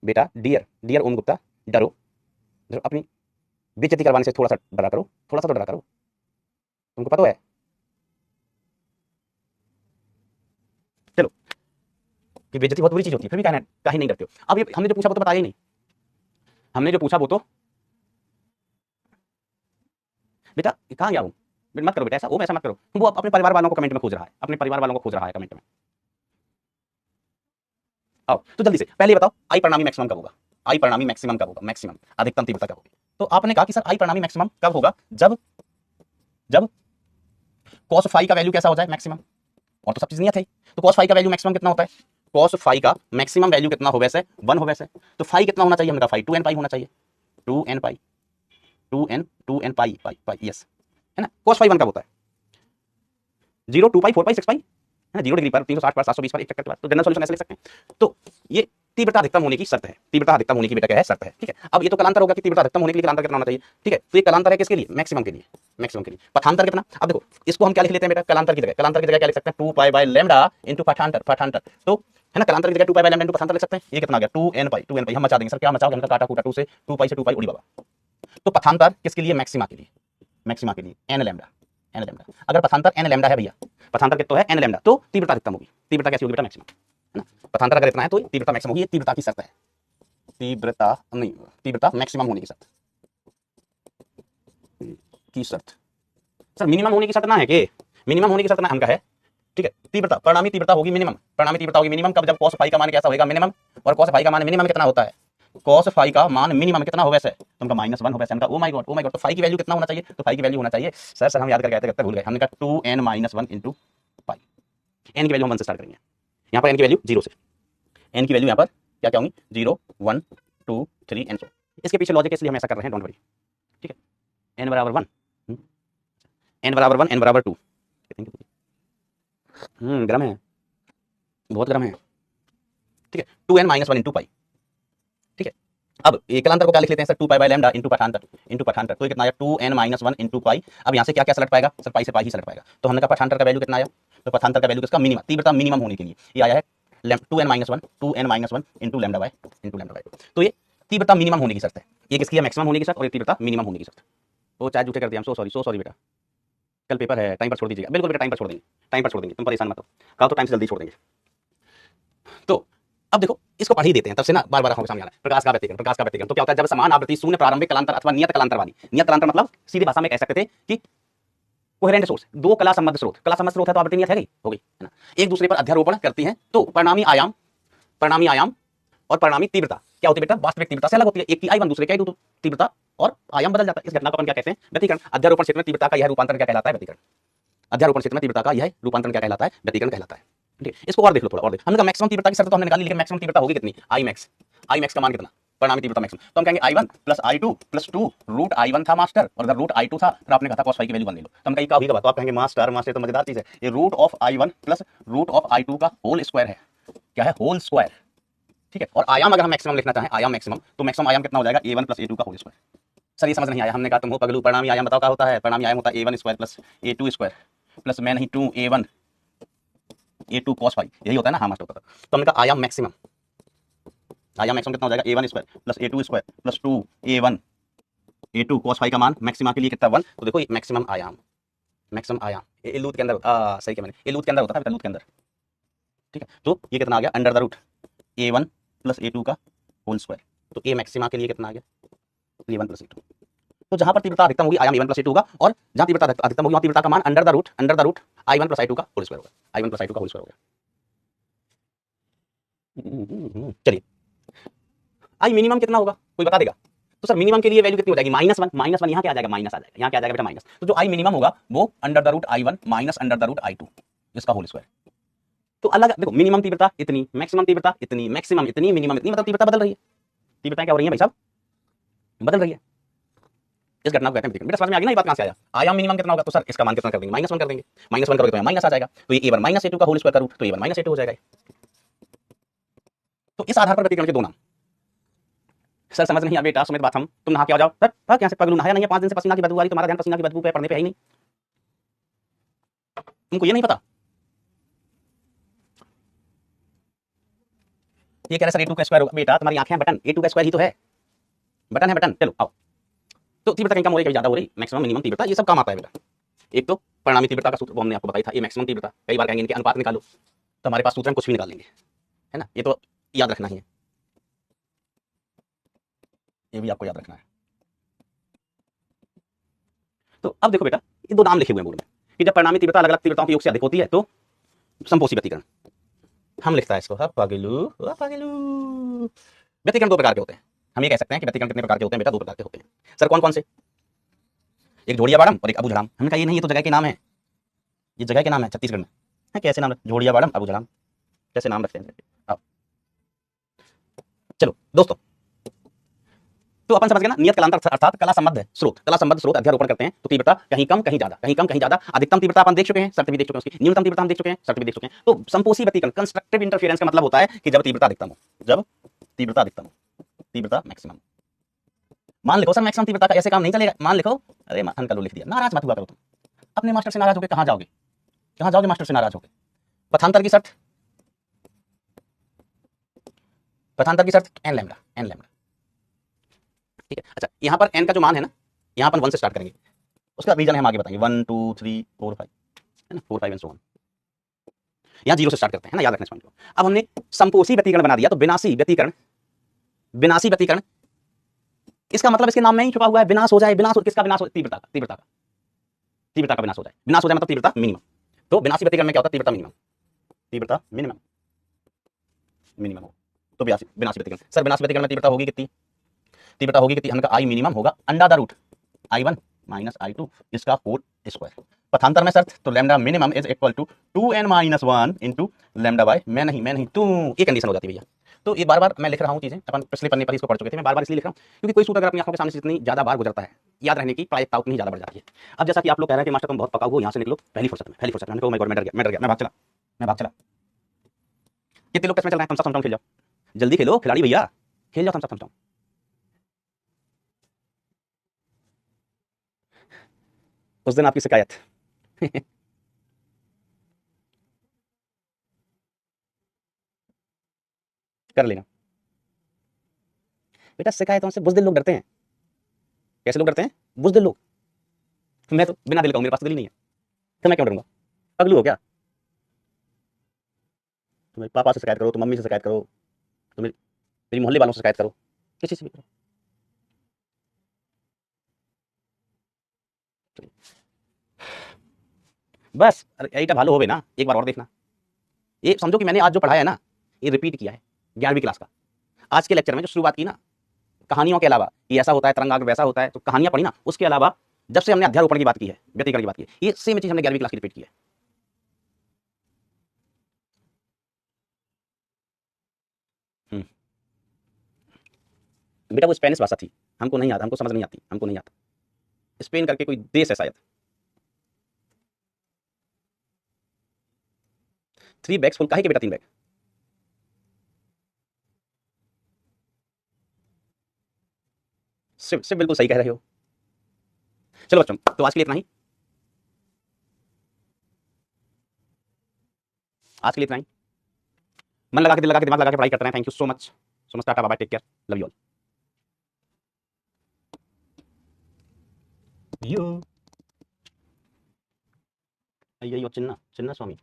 बेटा डियर, डियर ओम गुप्ता, डरो, अपनी बेइज्जती करवाने से थोड़ा सा डरा करो, थोड़ा सा तो डरा करो, तुमको पता है। चलो, कि बेइज्जती बहुत बुरी चीज होती है, फिर भी कहीं नहीं डरते हो। अब ये हमने जो पूछा वो तो बताया ही नहीं, हमने जो पूछा वो तो बेटा कहाँ गया हूँ, मत करो बेटा ऐसा, वो ऐसा मत करो। वो अपने परिवार वालों को कमेंट में खोज रहा है, अपने परिवार वालों को खोज रहा है कमेंट में। आओ तो जल्दी से पहले बताओ, आई परिणामी मैक्सिमम कब होगा, आई परिणामी मैक्सिमम कब होगा, मैक्सिमम अधिकतम तीव्रता कब होगी। तो आपने कहा कि सर आई परिणामी मैक्सिमम कब होगा, जब जब cos फाई का वैल्यू कैसा हो जाए, मैक्सिमम। और तो सब चीज नहीं है, तो cos फाई का वैल्यू मैक्सिमम कितना होता है, cos फाई का मैक्सिमम वैल्यू कितना हो वैसे 1 हो वैसे। तो फाई कितना होना चाहिए, हमने कहा फाई 2n पाई होना चाहिए, 2n पाई, 2n पाई पाई पाई, यस है ना। cos फाई 1 कब होता है, 0 2 पाई 4 पाई 6 पाई है ना, 0 डिग्री पर 360 पर 720 पर एक चक्कर के बाद। तो जनरल सॉल्यूशन ऐसे लिख सकते हैं। तो ये तीव्रता अधिकतम होने की शर्त है, तीव्रता अधिकतम होने की बेटा क्या है, शर्त है। ठीक है, अब ये तो कलांतर होगा कि तीव्रता अधिकतम होने के लिए कलांतर कितना होना चाहिए। ठीक है, तो ये कलांतर है किसके लिए, मैक्सिमम के लिए, मैक्सिमम के लिए। पथांतर कितना, अब देखो इसको हम क्या लिख लेते हैं बेटा, कलांतर की जगह, कलांतर की जगह क्या लिख सकते हैं, 2 पाई बाय लैम्डा इनटू पथांतर, पथांतर तो है ना, कलांतर की जगह 2 पाई बाय लैम्डा इनटू पथांतर लिख सकते हैं। ये कितना आ गया, 2n पाई, 2n पाई हम मचा देंगे सर, क्या मचाओगे, हमका काटा कूटा 2 से 2 पाई से 2 पाई उड़ी बाबा। तो पथांतर किसके लिए, मैक्सिमा के लिए, मैक्सिमा के लिए n लैम्डा, n लैम्डा। अगर पथांतर n लैम्डा है भैया, पथांतर कितना है n लैम्डा, तो तीव्रता अधिकतम होगी। तीव्रता कैसी होगी बेटा, मैक्सिमम है ना। पथांतर अगर इतना है तो तीव्रता मैक्सिमम होगी, ये तीव्रता की शर्त है, तीव्रता नहीं, तीव्रता मैक्सिमम होने की शर्त, की शर्त। सर मिनिमम होने की शर्त ना है कि, मिनिमम होने की शर्त ना हमका है। ठीक है, तीव्रता परिणामी तीव्रता होगी मिनिमम, परिणामी तीव्रता होगी मिनिमम कब, जब cos फाई का मान कैसा होगा, मिनिमम। और cos फाई का मान मिनिमम कितना होता है, cos फाई का मान मिनिमम कितना हो वैसे, तो उनका -1 हो वैसे। हमका oh my God, oh my God, तो फाई की वैल्यू कितना होना चाहिए, तो फाई की वैल्यू होना चाहिए सर हम याद करके आए थे, भूल गए, हमने कहा 2n - 1 इनटू पाई। n की वैल्यू हम 1 से स्टार्ट करेंगे, यहाँ पर n की वैल्यू 0 से, n की वैल्यू यहाँ पर क्या क्या होंगी, 0 1 2 3 एंड सो। इसके पीछे लॉजिक इसलिए हम ऐसा कर रहे हैं, डोंट वरी। ठीक है, n बराबर 1, n बराबर 1, n बराबर 2, गर्म है, बहुत गर्म है। ठीक है, 2n - 1 इनटू पाई। ठीक है, अब एक कलांतर को क्या लिख लेते हैं sir, 2 pi by lambda into पठांतर, इनटू पठांतर। तो ये कितना आया, 2n - 1 इनटू पाई। अब यहाँ से क्या क्या सलट पाएगा सर, पाई से पाई ही सलट पाएगा। तो हमने कहा पठांतर का वैल्यू कितना आया, तो पठांतर का वैल्यू किसका, मिनिमम, तीव्रता मिनिमम होने के लिए ये आया है 2n - 1, 2n - 1 into lambda bye, into lambda bye. तो ये तीव्रता मिनिमम होने की शर्त है, ये किसकी है, मैक्सिमम होने की शर्त, और ये तीव्रता मिनिमम होने की शर्त। वो चाहे झूठे कर दिया, सो सॉरी बेटा, कल पेपर है, टाइम पर छोड़ दीजिएगा, बिल्कुल बेटा टाइम पर छोड़ देंगे, टाइम पर छोड़ देंगे, तुम परेशान मत हो, कल तो टाइम से जल्दी छोड़ देंगे। तो अब देखो इसको पढ़ ही देते हैं, तब से ना बार बार आंखों के सामने आ रहा है, प्रकाश का व्यतिकरण, प्रकाश का व्यतिकरण। तो क्या होता है, जब समान आवृत्ति शून्य प्रारंभिक कलांतर अथवा नियत कलांतर वाली, नियत कलांतर मतलब सीधे भाषा में कह सकते थे कि कोहेरेंट सोर्स, दो कला संबद्ध स्रोत, कला संबद्ध स्रोत है तो आवृत्ति नियत है गई, हो गई है ना, एक दूसरे पर अध्यारोपण करती हैं, तो परिणामी आयाम, परिणामी आयाम और परिणामी तीव्रता क्या होती है बेटा, वास्तविक तीव्रता से अलग होती है, एक की I1 दूसरे की I2, तो तीव्रता और आयाम बदल जाता है। इस घटना को अपन क्या कहते हैं, व्यतिकरण। अध्यारोपण क्षेत्र में तीव्रता का यह रूपांतरण क्या कहलाता है, व्यतिकरण। अध्यारोपण क्षेत्र में तीव्रता का यह रूपांतरण क्या कहलाता है, व्यतिकरण कहलाता है। ठीक है, इसको और देख लो थोड़ा और देख, हमने कहा मैक्सिमम तीव्रता की शर्त तो हमने निकाली, लेकिन मैक्सिमम तीव्रता होगी कितनी, I मैक्स, I मैक्स का मान कितना, परिणामी तीव्रता मैक्सिमम। तो हम कहेंगे I1 + I2 + 2 रूट I1 था मास्टर, और अगर रूट I2 था, फिर आपने कहा था cos फाई की वैल्यू 1 ले लो, तो हम कहीं का होगी, तो आप कहेंगे मास्टर, मास्टर तो मजेदार चीज है, ये root of I1 + root of I2 का होल स्क्वायर है, क्या है, होल स्क्वायर। ठीक है, और आयाम अगर हम मैक्सिमम लिखना चाहें, आयाम मैक्सिमम, तो मैक्सिमम आयाम कितना हो जाएगा, A1 + A2 का होल स्क्वायर। सर ये समझ नहीं आया, हमने कहा तुम हो पगलू, परिणामी आयाम बताओ क्या होता है, परिणामी आयाम होता है A1 square + A2 square plus मैं नहीं 2A1 A2 cos फाई, यही होता है ना, हाँ मास्टर होता है। तो हमने कहा आयाम मैक्सिमम, आयाम मैक्सिमम कितना हो जाएगा, A1 square + A2 square plus 2A1 A2 cos phi का मान मैक्सिमा के लिए कितना 1। तो देखो ये मैक्सिमम आयाम, मैक्सिमम आयाम ये लूथ के अंदर, सही क्या मैंने, ये लूथ के अंदर होता था, लूथ के अंदर। ठीक है, तो ये कितना आ गया, under the root A1 + A2 का होल स्क्वायर। तो A मैक्सिमा के लिए कितना आ गया, A1 + A2। तो जहां पर तीव्रता अधिकतम होगी आयाम A1 + A2 का, और जहां तीव्रता अधिकतम होगी वहां तीव्रता का मान under the root I1 + I2 का होल स्क्वायर होगा, I1 + I2 का होल स्क्वायर होगा। चलिए आई मिनिमम कितना होगा, कोई बता देगा। तो सर मिनिमम के लिए वैल्यू कितनी हो जाएगी, -1, -1 यहाँ क्या आ जाएगा, माइनस आ जाएगा, यहाँ क्या आ जाएगा बेटा, माइनस। तो जो आई मिनिमम होगा वो under the root I1 - under the root I2 इसका होल स्क्वायर। तो अलग देखो, मिनिमम तीव्रता इतनी, मैक्सिमम तीव्रता इतनी, मैक्सिमम इतनी, मिनिमम इतनी, मतलब तीव्रता बदल रही है। तीव्रताएं क्या हो रही है भाई साहब, बदल रही है। इस घटना को कहते हैं व्यतिकरण। बेटा समझ में आ गई ना ये बात कहां से आया? आयाम मिनिमम कितना होगा, तो सर इसका मान कितना कर देंगे, -1 कर देंगे। -1 करोगे तो माइनस आ जाएगा, तो ये a1 - a2 का होल स्क्वायर करूं तो a1 - a2 हो जाएगा। तो इस आधार पर व्यतिकरण के दो नाम। सर समझ नहीं आ बेटा, सुमित बात हम, तुम नहा के आ जाओ। सर क्या से पगलू, नहाया नहीं है 5 दिन से, पसीना की बदबू आ रही, तुम्हारा ध्यान पसीना की बदबू पे, पढ़ने पे है ही नहीं। तुमको ये नहीं पता? ये कह रहे सर a2 का स्क्वायर होगा। बेटा तुम्हारी आंखें बटन, a2 का स्क्वायर ही तो है, बटन है बटन। चलो आओ। तो तीव्रता कहीं कम हो रही है, कहीं ज्यादा हो रही, मैक्सिमम मिनिमम तीव्रता, ये सब काम आता है बेटा। एक तो परिणामी तीव्रता का सूत्र वो हमने आपको बताया था, ये मैक्सिमम तीव्रता। कई बार कहेंगे इनके अनुपात निकालो, तो हमारे पास सूत्र हम कुछ भी निकाल लेंगे, है ना, ये तो याद रखना ही है, ये भी आपको याद रखना है। तो अब देखो बेटा, ये दो नाम लिखे हुए हैं बोर्ड में कि जब परिणामी तीव्रता अलग अलग तीव्रताओं के योग से अधिक होती है तो संपोषी व्यतिकरण हम लिखता है इसको। व्यतिकरण दो प्रकार के होते हैं। हम ये कह सकते हैं कि व्यतिकरण कितने प्रकार के होते हैं बेटा? दो प्रकार के होते हैं। सर कौन कौन से? एक जोड़ियाबाड़म और एक अबूझड़ाम। हमने कहा ये नहीं, ये तो जगह के नाम है, ये जगह के नाम है छत्तीसगढ़ में है। कैसे नाम? जोड़ियाबाड़म, अबूझड़ाम, कैसे नाम रखते हैं? अब चलो दोस्तों, तो अपन समझ गए ना, नियत कलांतर अर्थात कला संबद्ध स्रोत, कला संबद्ध स्रोत अध्यारोपण करते हैं तो तीव्रता कहीं कम कहीं ज्यादा, कहीं कम कहीं ज्यादा। अधिकतम तीव्रता अपन देख चुके हैं, शर्त भी देख चुके हैं उसकी, न्यूनतम तीव्रता हम देख चुके हैं, शर्त भी देख चुके हैं। तो संपोषी व्यतिकरण, कंस्ट्रक्टिव इंटरफेरेंस का मतलब होता है कि जब तीव्रता अधिकतम हो, जब तीव्रता अधिकतम हो, तीव्रता मैक्सिमम। मान लिखो सर मैक्सिमम तीव्रता का ऐसे काम नहीं चलेगा, मान लिखो, अरे माथन का लो लिख दिया, नाराज मत हुआ करो तुम। अपने मास्टर से नाराज होकर कहां जाओगे, कहां जाओगे मास्टर से नाराज होकर? पथांतर की शर्त, पथांतर की शर्त एन लैम्डा, एन लैम्डा, ठीक है। अच्छा यहाँ पर एन का जो मान है ना, यहाँ पर 1 से स्टार्ट करेंगे, उसका रीजन हम आगे बताएंगे, 1 2 3 4 5, है ना, 4 5 एंड सो ऑन। यहाँ 0 से स्टार्ट करते हैं ना, याद रखना इस पॉइंट को। अब हमने संपोषी व्यतिकरण बना दिया, तो विनाशी व्यतिकरण, विनाशी व्यतिकरण, इसका मतलब इसके नाम में ही छुपा हुआ है, विनाश हो जाए। विनाश हो, किसका विनाश हो? तीव्रता का, तीव्रता का, तीव्रता का विनाश हो जाए। विनाश हो जाए मतलब तीव्रता मिनिमम। तो विनाशी व्यतिकरण में क्या होता है? तीव्रता मिनिमम, तीव्रता मिनिमम, मिनिमम हो तो विनाशी व्यतिकरण। सर विनाशी व्यतिकरण में तीव्रता होगी कितनी? तीव्रता होगी कितनी? हमने कहा आई मिनिमम होगा under the root I1 - I2 इसका होल स्क्वायर। पथांतर में शर्त, तो lambda minimum is equal to 2n-1 into lambda by मैं नहीं तू, ये कंडीशन हो जाती है भैया। तो ये बार बार मैं लिख रहा हूँ चीजें, अपन पिछले पन्ने पर इसको पढ़ चुके थे, मैं बार बार इसलिए लिख रहा हूँ क्योंकि कोई सूत्र अगर अपनी आंखों के सामने से इतनी ज्यादा बार गुजरता है, याद रहने की प्रायिकता उतनी ज्यादा बढ़ जाती है। अब जैसा कि आप लोग कह रहे हैं कि मास्टर तुम बहुत पकाओ हो, यहाँ से निकलो पहली फुर्सत में, पहली फुर्सत में। हमने कहा मैं डर गया, मैं डर गया, मैं भाग चला, मैं भाग चला। कितने लोग टेस्ट में चल रहे हैं? थम्स अप थम्स डाउन खेल जाओ, जल्दी खेलो खिलाड़ी भैया, खेल जाओ थम्स अप थम्स डाउन। उस दिन आपकी शिकायत कर लेना बेटा, शिकायतों से बुजदिल लोग डरते हैं। कैसे लोग डरते हैं? बुजदिल लोग। मैं तो बिना दिल का हूं, मेरे पास तो दिल ही नहीं है, तो मैं क्यों डरूंगा? पगलू हो क्या? तुम पापा से शिकायत करो, तुम मम्मी से शिकायत करो, तुम मेरी मोहल्ले वालों से शिकायत करो, किसी से भी करो। बस এইটা ভালো হবে ना, एक बार और देखना। ये समझो कि मैंने आज जो पढ़ाया है ना, ये रिपीट किया है 11वीं क्लास का। आज के लेक्चर में जो शुरुआत की ना, कहानियों के अलावा, ये ऐसा होता है तरंगाग्र वैसा होता है, तो कहानियां पढ़ी ना, उसके अलावा जब से हमने अध्यारोपण की बात की है, व्यतिकरण की बात की है, ये सेम चीज हमने 11वीं क्लास की रिपीट की है। हम्म, बेटा वो स्पेनिश भाषा थी, हमको नहीं आता, हमको समझ नहीं आती, हमको नहीं आता। स्पेन करके कोई देश है शायद। 3 बैग्स फुल, काहे के बेटा 3 बैग? सिर्फ सिर्फ बिल्कुल सही कह रहे हो। चलो बच्चों, तो आज के लिए इतना ही, आज के लिए इतना ही। मन लगा के, दिल लगा के, दिमाग लगा के पढ़ाई करते हैं। Thank you so much, so much, tata bye bye, take care, love you all. You, अయ్యయ్యో చిన్న చిన్న స్వామి।